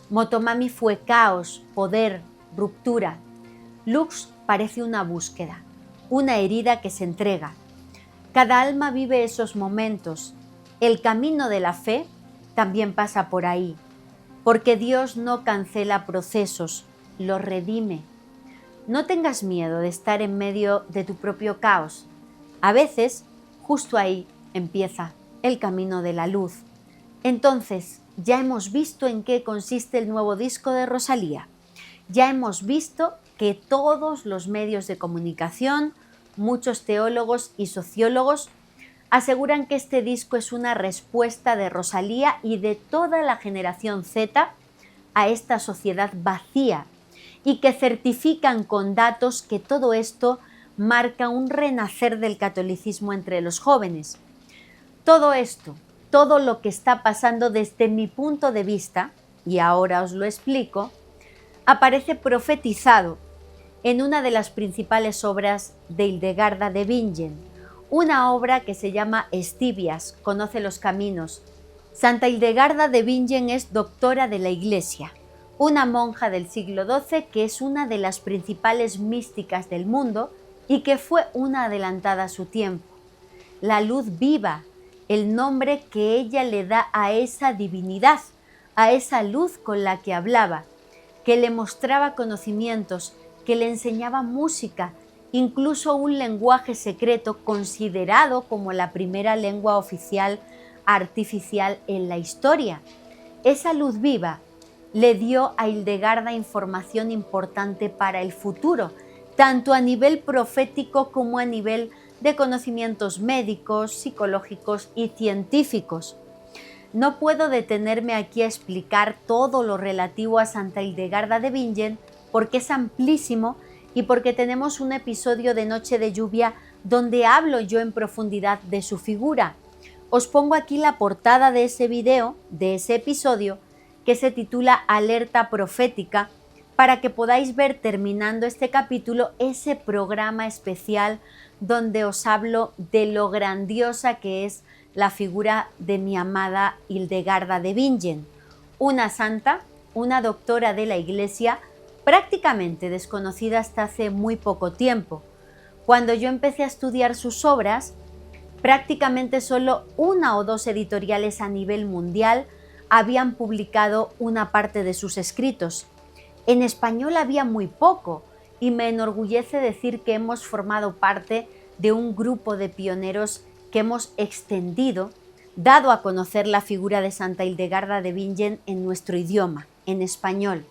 Motomami fue caos, poder, ruptura. Lux parece una búsqueda, una herida que se entrega. Cada alma vive esos momentos. El camino de la fe también pasa por ahí, porque Dios no cancela procesos, los redime. No tengas miedo de estar en medio de tu propio caos. A veces, justo ahí empieza el camino de la luz. Entonces, ya hemos visto en qué consiste el nuevo disco de Rosalía. Ya hemos visto que todos los medios de comunicación, muchos teólogos y sociólogos aseguran que este disco es una respuesta de Rosalía y de toda la generación Z a esta sociedad vacía, y que certifican con datos que todo esto marca un renacer del catolicismo entre los jóvenes. Todo esto, todo lo que está pasando desde mi punto de vista, y ahora os lo explico, aparece profetizado en una de las principales obras de Hildegarda de Bingen, una obra que se llama Estibias, conoce los caminos. Santa Hildegarda de Bingen es doctora de la Iglesia, una monja del siglo XII que es una de las principales místicas del mundo y que fue una adelantada a su tiempo. La luz viva, el nombre que ella le da a esa divinidad, a esa luz con la que hablaba, que le mostraba conocimientos, que le enseñaba música, incluso un lenguaje secreto considerado como la primera lengua oficial artificial en la historia. Esa luz viva le dio a Hildegarda información importante para el futuro, tanto a nivel profético como a nivel de conocimientos médicos, psicológicos y científicos. No puedo detenerme aquí a explicar todo lo relativo a Santa Hildegarda de Bingen porque es amplísimo y porque tenemos un episodio de Noche de Lluvia donde hablo yo en profundidad de su figura. Os pongo aquí la portada de ese video, de ese episodio, que se titula Alerta Profética, para que podáis ver terminando este capítulo ese programa especial donde os hablo de lo grandiosa que es la figura de mi amada Hildegarda de Bingen, una santa, una doctora de la Iglesia, prácticamente desconocida hasta hace muy poco tiempo. Cuando yo empecé a estudiar sus obras, prácticamente solo una o dos editoriales a nivel mundial habían publicado una parte de sus escritos. En español había muy poco y me enorgullece decir que hemos formado parte de un grupo de pioneros que hemos extendido, dado a conocer la figura de Santa Hildegarda de Bingen en nuestro idioma, en español.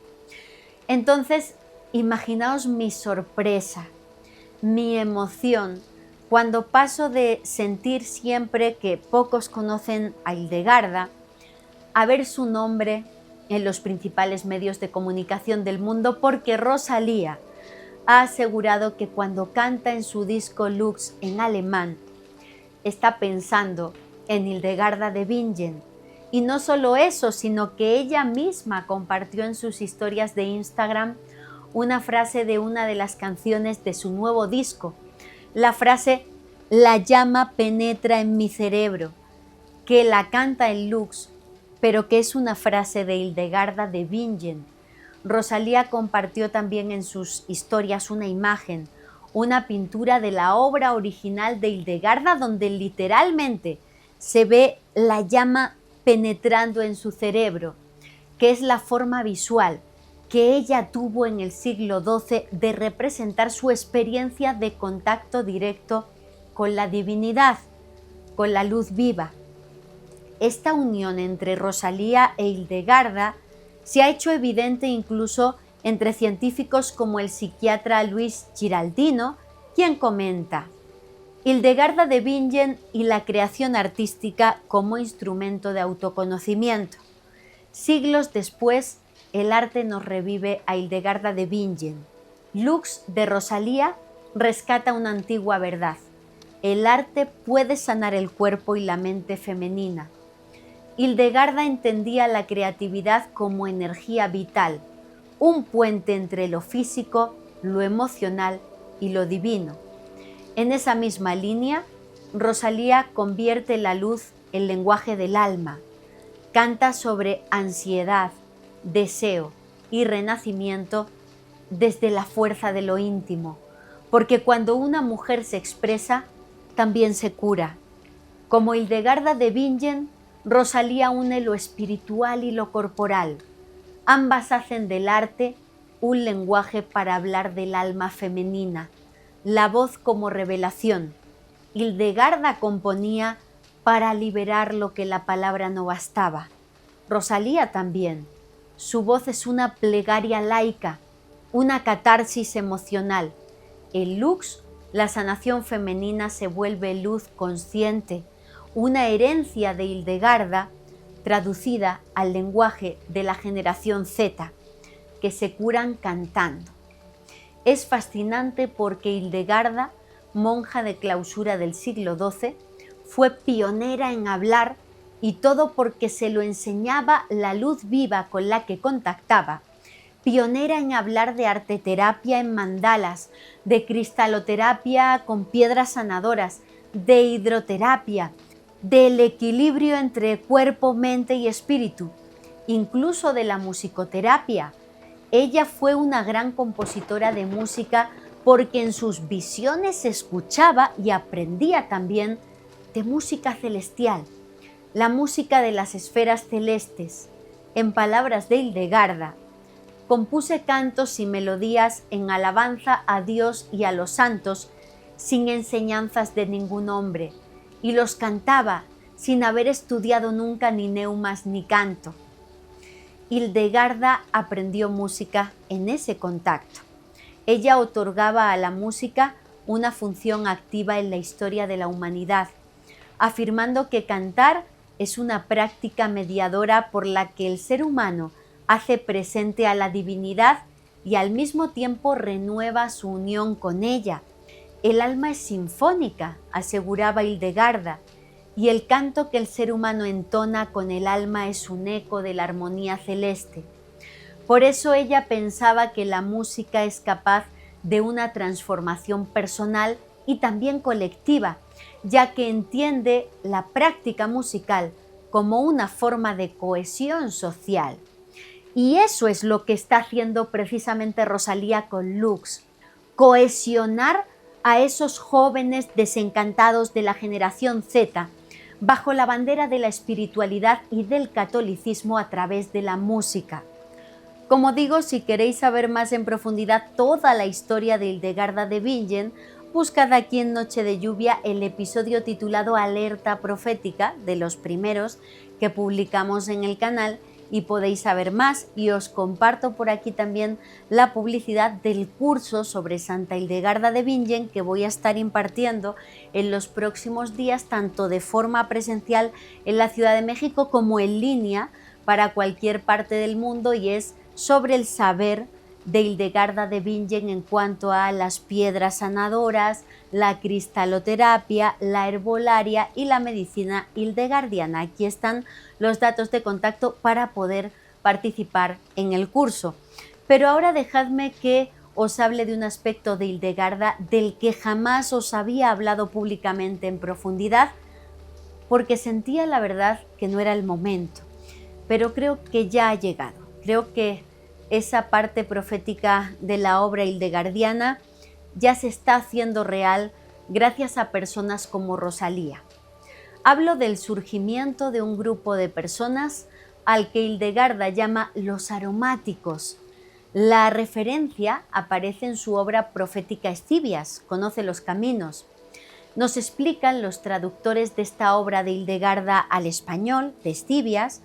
Entonces, imaginaos mi sorpresa mi emoción cuando paso de sentir siempre que pocos conocen a Hildegarda a ver su nombre en los principales medios de comunicación del mundo, porque Rosalía ha asegurado que cuando canta en su disco Lux en alemán está pensando en Hildegarda de Bingen. Y no solo eso, sino que ella misma compartió en sus historias de Instagram una frase de una de las canciones de su nuevo disco. La frase "La llama penetra en mi cerebro", que la canta en Lux, pero que es una frase de Hildegarda de Bingen. Rosalía compartió también en sus historias una imagen, una pintura de la obra original de Hildegarda, donde literalmente se ve la llama penetrando en su cerebro, que es la forma visual que ella tuvo en el siglo XII de representar su experiencia de contacto directo con la divinidad, con la luz viva. Esta unión entre Rosalía e Hildegarda se ha hecho evidente incluso entre científicos como el psiquiatra Luis Giraldino, quien comenta: Hildegarda de Bingen y la creación artística como instrumento de autoconocimiento. Siglos después, el arte nos revive a Hildegarda de Bingen. Lux de Rosalía rescata una antigua verdad: el arte puede sanar el cuerpo y la mente femenina. Hildegarda entendía la creatividad como energía vital, un puente entre lo físico, lo emocional y lo divino. En esa misma línea, Rosalía convierte la luz en lenguaje del alma, canta sobre ansiedad, deseo y renacimiento desde la fuerza de lo íntimo, porque cuando una mujer se expresa, también se cura. Como Hildegarda de Bingen, Rosalía une lo espiritual y lo corporal. Ambas hacen del arte un lenguaje para hablar del alma femenina, la voz como revelación. Hildegarda componía para liberar lo que la palabra no bastaba. Rosalía también. Su voz es una plegaria laica, una catarsis emocional. En Lux, la sanación femenina se vuelve luz consciente, una herencia de Hildegarda traducida al lenguaje de la generación Z, que se curan cantando. Es fascinante porque Hildegarda, monja de clausura del siglo XII, fue pionera en hablar, y todo porque se lo enseñaba la luz viva con la que contactaba. Pionera en hablar de arteterapia en mandalas, de cristaloterapia con piedras sanadoras, de hidroterapia, del equilibrio entre cuerpo, mente y espíritu, incluso de la musicoterapia. Ella fue una gran compositora de música porque en sus visiones se escuchaba y aprendía también de música celestial, la música de las esferas celestes. En palabras de Hildegarda: compuse cantos y melodías en alabanza a Dios y a los santos sin enseñanzas de ningún hombre, y los cantaba sin haber estudiado nunca ni neumas ni canto. Hildegarda aprendió música en ese contacto. Ella otorgaba a la música una función activa en la historia de la humanidad, afirmando que cantar es una práctica mediadora por la que el ser humano hace presente a la divinidad y al mismo tiempo renueva su unión con ella. El alma es sinfónica, aseguraba Hildegarda, y el canto que el ser humano entona con el alma es un eco de la armonía celeste. Por eso ella pensaba que la música es capaz de una transformación personal y también colectiva, ya que entiende la práctica musical como una forma de cohesión social. Y eso es lo que está haciendo precisamente Rosalía con Lux: cohesionar a esos jóvenes desencantados de la generación Z bajo la bandera de la espiritualidad y del catolicismo a través de la música. Como digo, si queréis saber más en profundidad toda la historia de Hildegarda de Bingen, buscad aquí en Noche de Lluvia el episodio titulado Alerta Profética, de los primeros que publicamos en el canal, y podéis saber más, y os comparto por aquí también la publicidad del curso sobre Santa Hildegarda de Bingen que voy a estar impartiendo en los próximos días, tanto de forma presencial en la Ciudad de México como en línea para cualquier parte del mundo, y es sobre el saber de Hildegarda de Bingen en cuanto a las piedras sanadoras, la cristaloterapia, la herbolaria y la medicina hildegardiana. Aquí están los datos de contacto para poder participar en el curso. Pero ahora dejadme que os hable de un aspecto de Hildegarda del que jamás os había hablado públicamente en profundidad, porque sentía la verdad que no era el momento. Pero creo que ya ha llegado. Creo que esa parte profética de la obra hildegardiana ya se está haciendo real gracias a personas como Rosalía. Hablo del surgimiento de un grupo de personas al que Hildegarda llama los aromáticos. La referencia aparece en su obra profética Escivias, Conoce los caminos. Nos explican los traductores de esta obra de Hildegarda al español, de Escivias,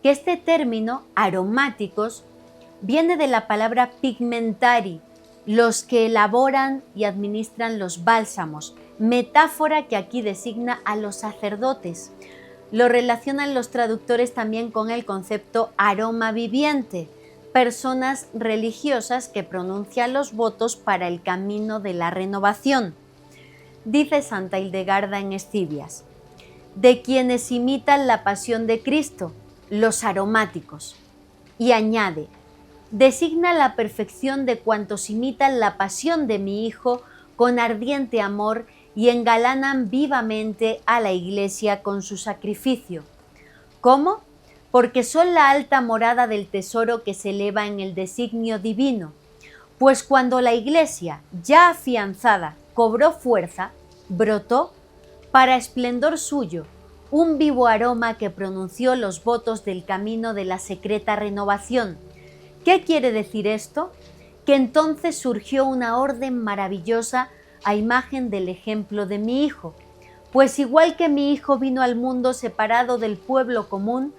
que este término, aromáticos, viene de la palabra pigmentari, los que elaboran y administran los bálsamos, metáfora que aquí designa a los sacerdotes. Lo relacionan los traductores también con el concepto aroma viviente, personas religiosas que pronuncian los votos para el camino de la renovación. Dice Santa Hildegarda en Escivias: de quienes imitan la pasión de Cristo, los aromáticos. Y añade: designa la perfección de cuantos imitan la pasión de mi Hijo con ardiente amor y engalanan vivamente a la Iglesia con su sacrificio. ¿Cómo? Porque son la alta morada del tesoro que se eleva en el designio divino. Pues cuando la Iglesia, ya afianzada, cobró fuerza, brotó, para esplendor suyo, un vivo aroma que pronunció los votos del camino de la secreta renovación. ¿Qué quiere decir esto? Que entonces surgió una orden maravillosa a imagen del ejemplo de mi Hijo. Pues igual que mi Hijo vino al mundo separado del pueblo común,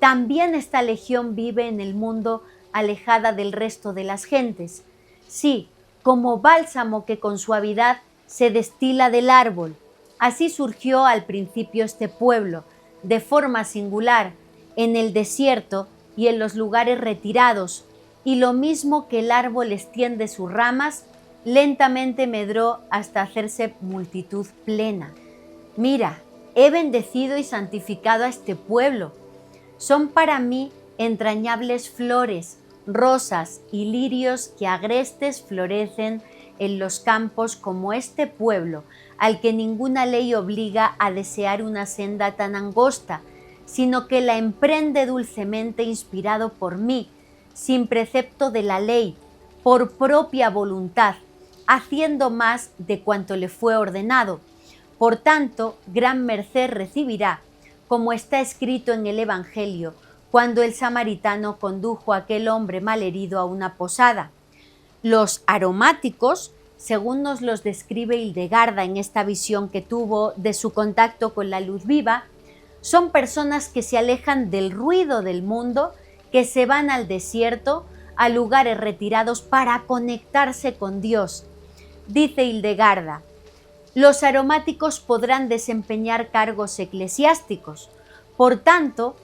también esta legión vive en el mundo alejada del resto de las gentes. Sí, como bálsamo que con suavidad se destila del árbol. Así surgió al principio este pueblo, de forma singular, en el desierto y en los lugares retirados, y lo mismo que el árbol extiende sus ramas, lentamente medró hasta hacerse multitud plena. Mira, he bendecido y santificado a este pueblo. Son para mí entrañables flores, rosas y lirios que agrestes florecen en los campos como este pueblo, al que ninguna ley obliga a desear una senda tan angosta, sino que la emprende dulcemente inspirado por mí, sin precepto de la ley, por propia voluntad, haciendo más de cuanto le fue ordenado. Por tanto, gran merced recibirá, como está escrito en el Evangelio, cuando el samaritano condujo a aquel hombre malherido a una posada. Los aromáticos, según nos los describe Hildegarda en esta visión que tuvo de su contacto con la luz viva, son personas que se alejan del ruido del mundo, que se van al desierto, a lugares retirados para conectarse con Dios. Dice Hildegarda: los aromáticos podrán desempeñar cargos eclesiásticos. Por tanto,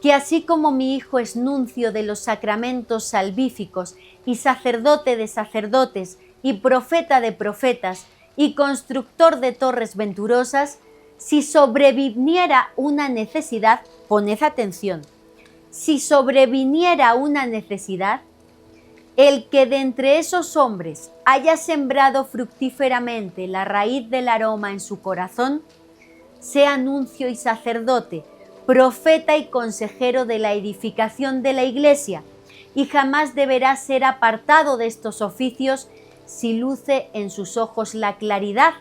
que así como mi Hijo es nuncio de los sacramentos salvíficos y sacerdote de sacerdotes y profeta de profetas y constructor de torres venturosas, si sobreviniera una necesidad, poned atención, si sobreviniera una necesidad, el que de entre esos hombres haya sembrado fructíferamente la raíz del aroma en su corazón, sea nuncio y sacerdote, profeta y consejero de la edificación de la Iglesia, y jamás deberá ser apartado de estos oficios si luce en sus ojos la claridad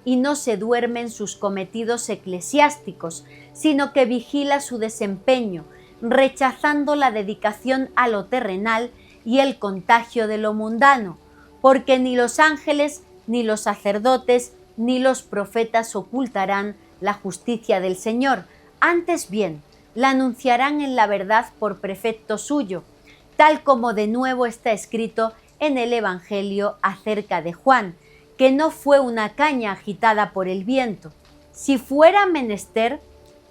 y no se duerme en sus cometidos eclesiásticos, sino que vigila su desempeño, rechazando la dedicación a lo terrenal y el contagio de lo mundano, porque ni los ángeles, ni los sacerdotes, ni los profetas ocultarán la justicia del Señor. Antes bien, la anunciarán en la verdad por prefecto suyo, tal como de nuevo está escrito en el Evangelio acerca de Juan, que no fue una caña agitada por el viento. Si fuera menester,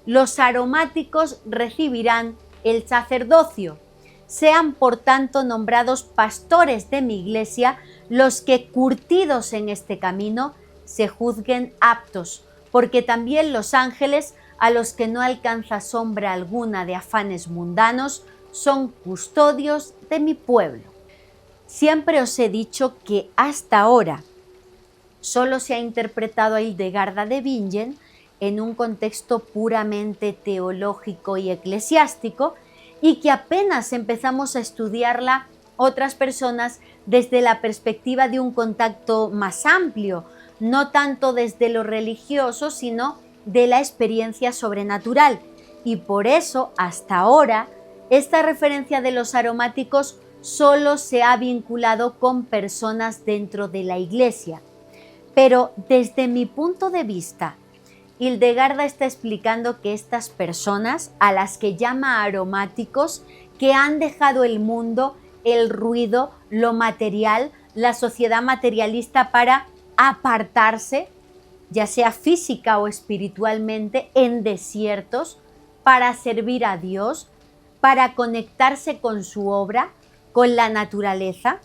los aromáticos recibirán el sacerdocio. Sean por tanto nombrados pastores de mi iglesia los que, curtidos en este camino, se juzguen aptos, porque también los ángeles, a los que no alcanza sombra alguna de afanes mundanos, son custodios de mi pueblo. Siempre os he dicho que hasta ahora solo se ha interpretado a Hildegarda de Bingen en un contexto puramente teológico y eclesiástico, y que apenas empezamos a estudiarla otras personas desde la perspectiva de un contacto más amplio, no tanto desde lo religioso, sino de la experiencia sobrenatural. Y por eso, hasta ahora, esta referencia de los aromáticos solo se ha vinculado con personas dentro de la Iglesia. Pero desde mi punto de vista, Hildegarda está explicando que estas personas, a las que llama aromáticos, que han dejado el mundo, el ruido, lo material, la sociedad materialista para apartarse, ya sea física o espiritualmente, en desiertos, para servir a Dios, para conectarse con su obra, con la naturaleza.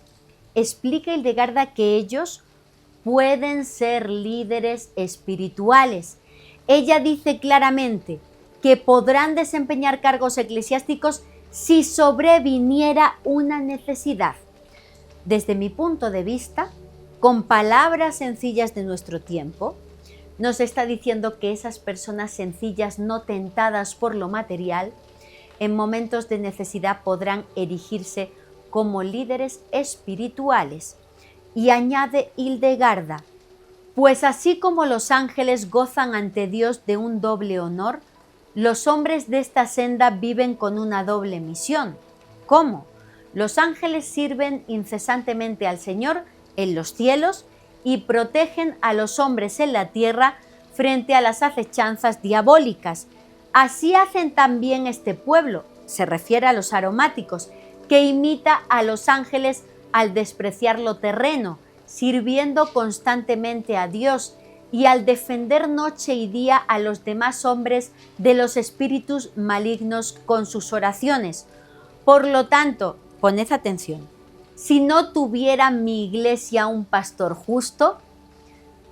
Explica Hildegarda que ellos pueden ser líderes espirituales. Ella dice claramente que podrán desempeñar cargos eclesiásticos si sobreviniera una necesidad. Desde mi punto de vista, con palabras sencillas de nuestro tiempo, nos está diciendo que esas personas sencillas, no tentadas por lo material, en momentos de necesidad podrán erigirse como líderes espirituales. Y añade Hildegarda: pues así como los ángeles gozan ante Dios de un doble honor, los hombres de esta senda viven con una doble misión. ¿Cómo? Los ángeles sirven incesantemente al Señor en los cielos y protegen a los hombres en la tierra frente a las acechanzas diabólicas. Así hacen también este pueblo, se refiere a los aromáticos, que imita a los ángeles al despreciar lo terreno, sirviendo constantemente a Dios y al defender noche y día a los demás hombres de los espíritus malignos con sus oraciones. Por lo tanto, poned atención, si no tuviera mi iglesia un pastor justo,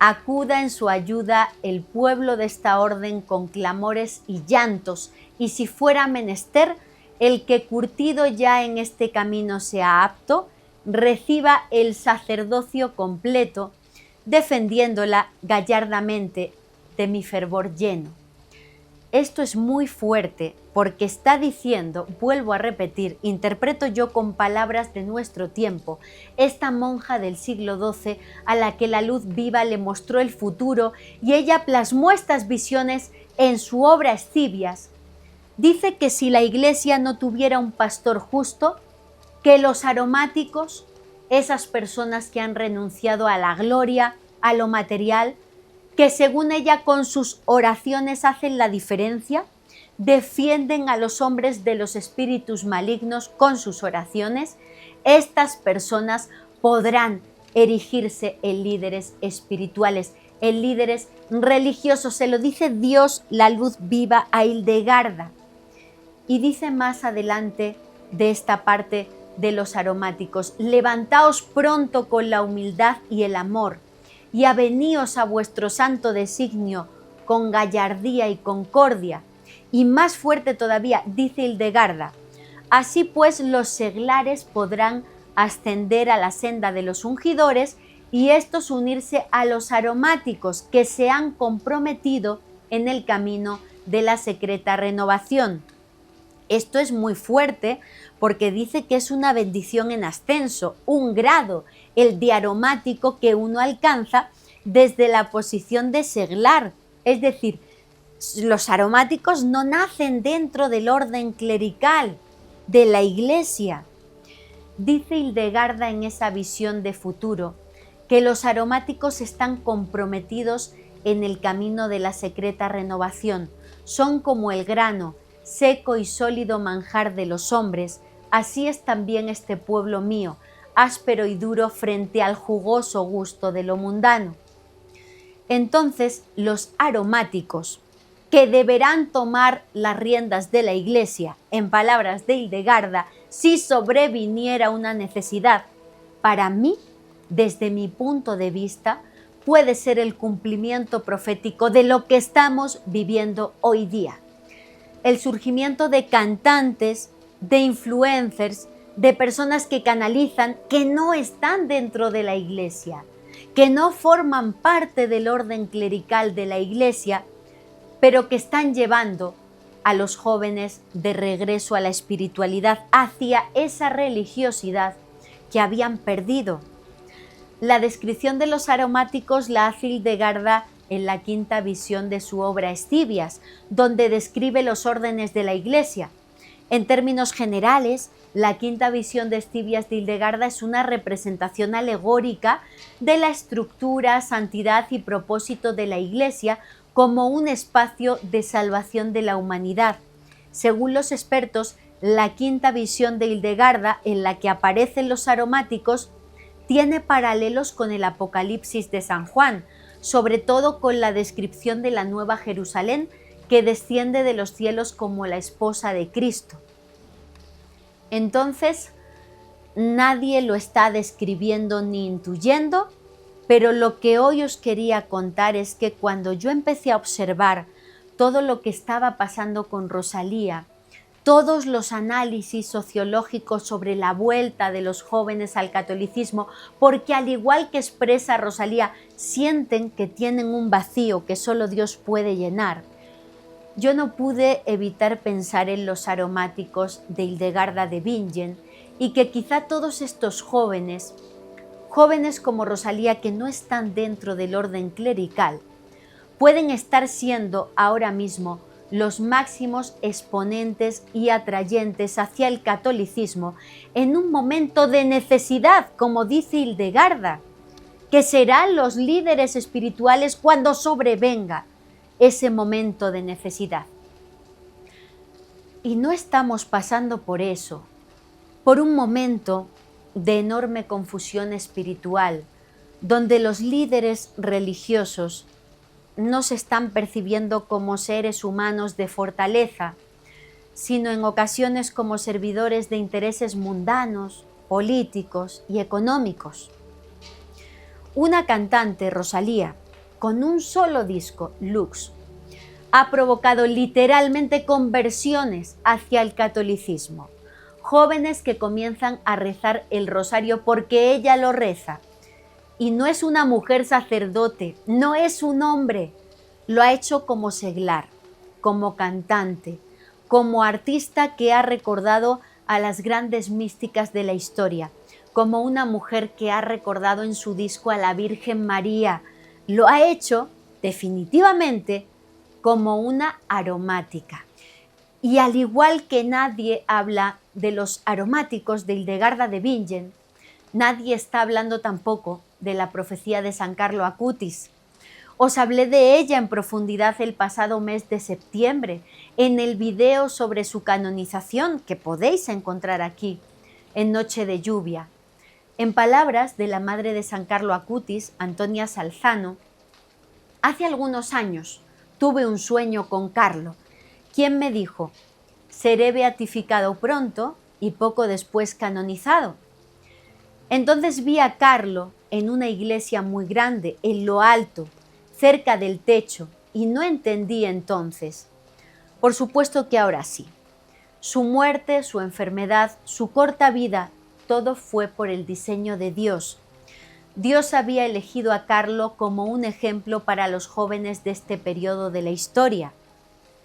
acuda en su ayuda el pueblo de esta orden con clamores y llantos, y si fuera menester, el que curtido ya en este camino sea apto, reciba el sacerdocio completo, defendiéndola gallardamente de mi fervor lleno. Esto es muy fuerte porque está diciendo, vuelvo a repetir, interpreto yo con palabras de nuestro tiempo, esta monja del siglo XII a la que la luz viva le mostró el futuro y ella plasmó estas visiones en su obra Escivias. Dice que si la Iglesia no tuviera un pastor justo, que los aromáticos, esas personas que han renunciado a la gloria, a lo material, que según ella con sus oraciones hacen la diferencia, defienden a los hombres de los espíritus malignos con sus oraciones, estas personas podrán erigirse en líderes espirituales, en líderes religiosos. Se lo dice Dios, la luz viva, a Hildegarda. Y dice más adelante de esta parte de los aromáticos: levantaos pronto con la humildad y el amor, y aveníos a vuestro santo designio con gallardía y concordia. Y más fuerte todavía, dice Hildegarda: así pues los seglares podrán ascender a la senda de los ungidores y estos unirse a los aromáticos que se han comprometido en el camino de la secreta renovación. Esto es muy fuerte porque dice que es una bendición en ascenso, un grado, el de aromático que uno alcanza desde la posición de seglar. Es decir, los aromáticos no nacen dentro del orden clerical de la Iglesia. Dice Hildegarda en esa visión de futuro que los aromáticos están comprometidos en el camino de la secreta renovación. Son como el grano, seco y sólido manjar de los hombres, así es también este pueblo mío, áspero y duro frente al jugoso gusto de lo mundano. Entonces los aromáticos, que deberán tomar las riendas de la Iglesia, en palabras de Hildegarda, si sobreviniera una necesidad, para mí, desde mi punto de vista, puede ser el cumplimiento profético de lo que estamos viviendo hoy día. El surgimiento de cantantes, de influencers, de personas que canalizan, que no están dentro de la Iglesia, que no forman parte del orden clerical de la Iglesia, pero que están llevando a los jóvenes de regreso a la espiritualidad, hacia esa religiosidad que habían perdido. La descripción de los aromáticos la hace Hildegarda en la quinta visión de su obra Escivias, donde describe los órdenes de la Iglesia. En términos generales, la quinta visión de Escivias de Hildegarda es una representación alegórica de la estructura, santidad y propósito de la Iglesia como un espacio de salvación de la humanidad. Según los expertos, la quinta visión de Hildegarda, en la que aparecen los aromáticos, tiene paralelos con el Apocalipsis de San Juan, sobre todo con la descripción de la Nueva Jerusalén, que desciende de los cielos como la esposa de Cristo. Entonces, nadie lo está describiendo ni intuyendo, pero lo que hoy os quería contar es que cuando yo empecé a observar todo lo que estaba pasando con Rosalía, todos los análisis sociológicos sobre la vuelta de los jóvenes al catolicismo, porque al igual que expresa Rosalía, sienten que tienen un vacío que solo Dios puede llenar. Yo no pude evitar pensar en los aromáticos de Hildegarda de Bingen y que quizá todos estos jóvenes como Rosalía que no están dentro del orden clerical, pueden estar siendo ahora mismo los máximos exponentes y atrayentes hacia el catolicismo en un momento de necesidad, como dice Hildegarda, que serán los líderes espirituales cuando sobrevenga ese momento de necesidad. Y no estamos pasando por eso, por un momento de enorme confusión espiritual, donde los líderes religiosos no se están percibiendo como seres humanos de fortaleza, sino en ocasiones como servidores de intereses mundanos, políticos y económicos. Una cantante, Rosalía, con un solo disco, Lux, ha provocado literalmente conversiones hacia el catolicismo. Jóvenes que comienzan a rezar el rosario porque ella lo reza. Y no es una mujer sacerdote, no es un hombre. Lo ha hecho como seglar, como cantante, como artista que ha recordado a las grandes místicas de la historia, como una mujer que ha recordado en su disco a la Virgen María. Lo ha hecho definitivamente como una aromática. Y al igual que nadie habla de los aromáticos de Hildegarda de Bingen, nadie está hablando tampoco de la profecía de San Carlo Acutis. Os hablé de ella en profundidad el pasado mes de septiembre, en el video sobre su canonización que podéis encontrar aquí, en Noche de Lluvia. En palabras de la madre de San Carlo Acutis, Antonia Salzano, hace algunos años tuve un sueño con Carlo, quien me dijo: seré beatificado pronto y poco después canonizado. Entonces vi a Carlo en una iglesia muy grande, en lo alto, cerca del techo, y no entendí entonces. Por supuesto que ahora sí. Su muerte, su enfermedad, su corta vida, todo fue por el diseño de Dios. Dios había elegido a Carlo como un ejemplo para los jóvenes de este periodo de la historia.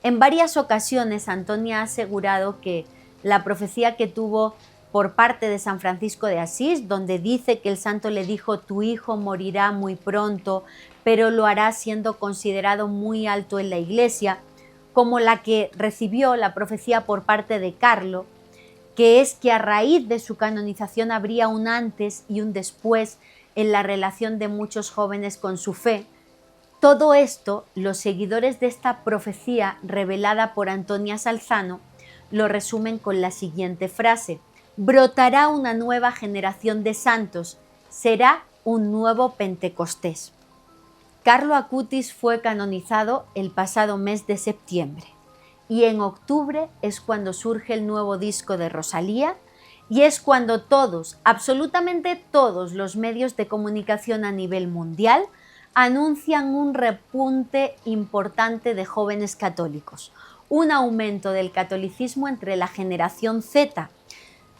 En varias ocasiones Antonia ha asegurado que la profecía que tuvo por parte de San Francisco de Asís, donde dice que el santo le dijo: tu hijo morirá muy pronto, pero lo hará siendo considerado muy alto en la iglesia, como la que recibió la profecía por parte de Carlo, que es que a raíz de su canonización habría un antes y un después en la relación de muchos jóvenes con su fe. Todo esto, los seguidores de esta profecía revelada por Antonia Salzano lo resumen con la siguiente frase: brotará una nueva generación de santos, será un nuevo Pentecostés. Carlo Acutis fue canonizado el pasado mes de septiembre y en octubre es cuando surge el nuevo disco de Rosalía y es cuando todos, absolutamente todos los medios de comunicación a nivel mundial anuncian un repunte importante de jóvenes católicos, un aumento del catolicismo entre la generación Z,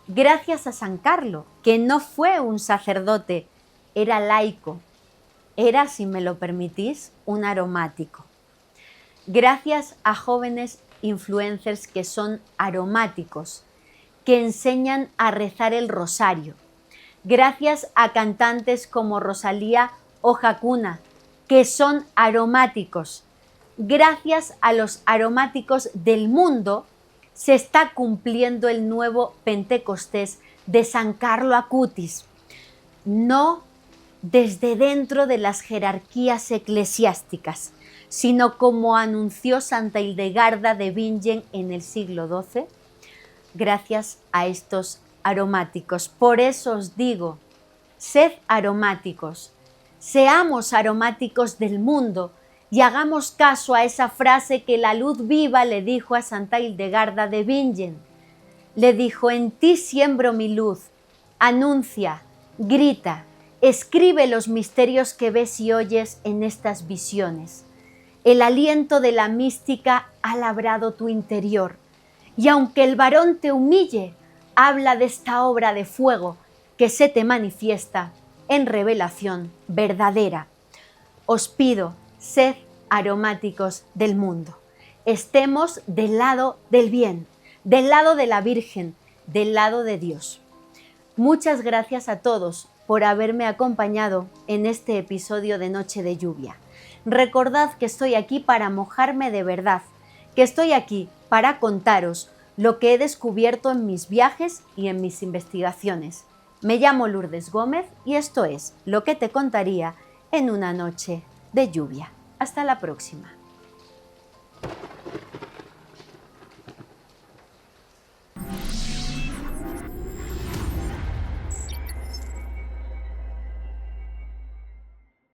gracias a San Carlo, que no fue un sacerdote, era laico, era, si me lo permitís, un aromático. Gracias a jóvenes influencers que son aromáticos, que enseñan a rezar el rosario. Gracias a cantantes como Rosalía o Hakuna, que son aromáticos. Gracias a los aromáticos del mundo, se está cumpliendo el nuevo Pentecostés de San Carlo Acutis. No desde dentro de las jerarquías eclesiásticas, sino como anunció Santa Hildegarda de Bingen en el siglo XII, gracias a estos aromáticos. Por eso os digo, sed aromáticos, seamos aromáticos del mundo y hagamos caso a esa frase que la luz viva le dijo a Santa Hildegarda de Bingen. Le dijo: en ti siembro mi luz, anuncia, grita, escribe los misterios que ves y oyes en estas visiones. El aliento de la mística ha labrado tu interior, y aunque el varón te humille, habla de esta obra de fuego que se te manifiesta en revelación verdadera. Os pido, sed aromáticos del mundo. Estemos del lado del bien, del lado de la Virgen, del lado de Dios. Muchas gracias a todos por haberme acompañado en este episodio de Noche de Lluvia. Recordad que estoy aquí para mojarme de verdad, que estoy aquí para contaros lo que he descubierto en mis viajes y en mis investigaciones. Me llamo Lourdes Gómez y esto es lo que te contaría en una noche de lluvia. Hasta la próxima.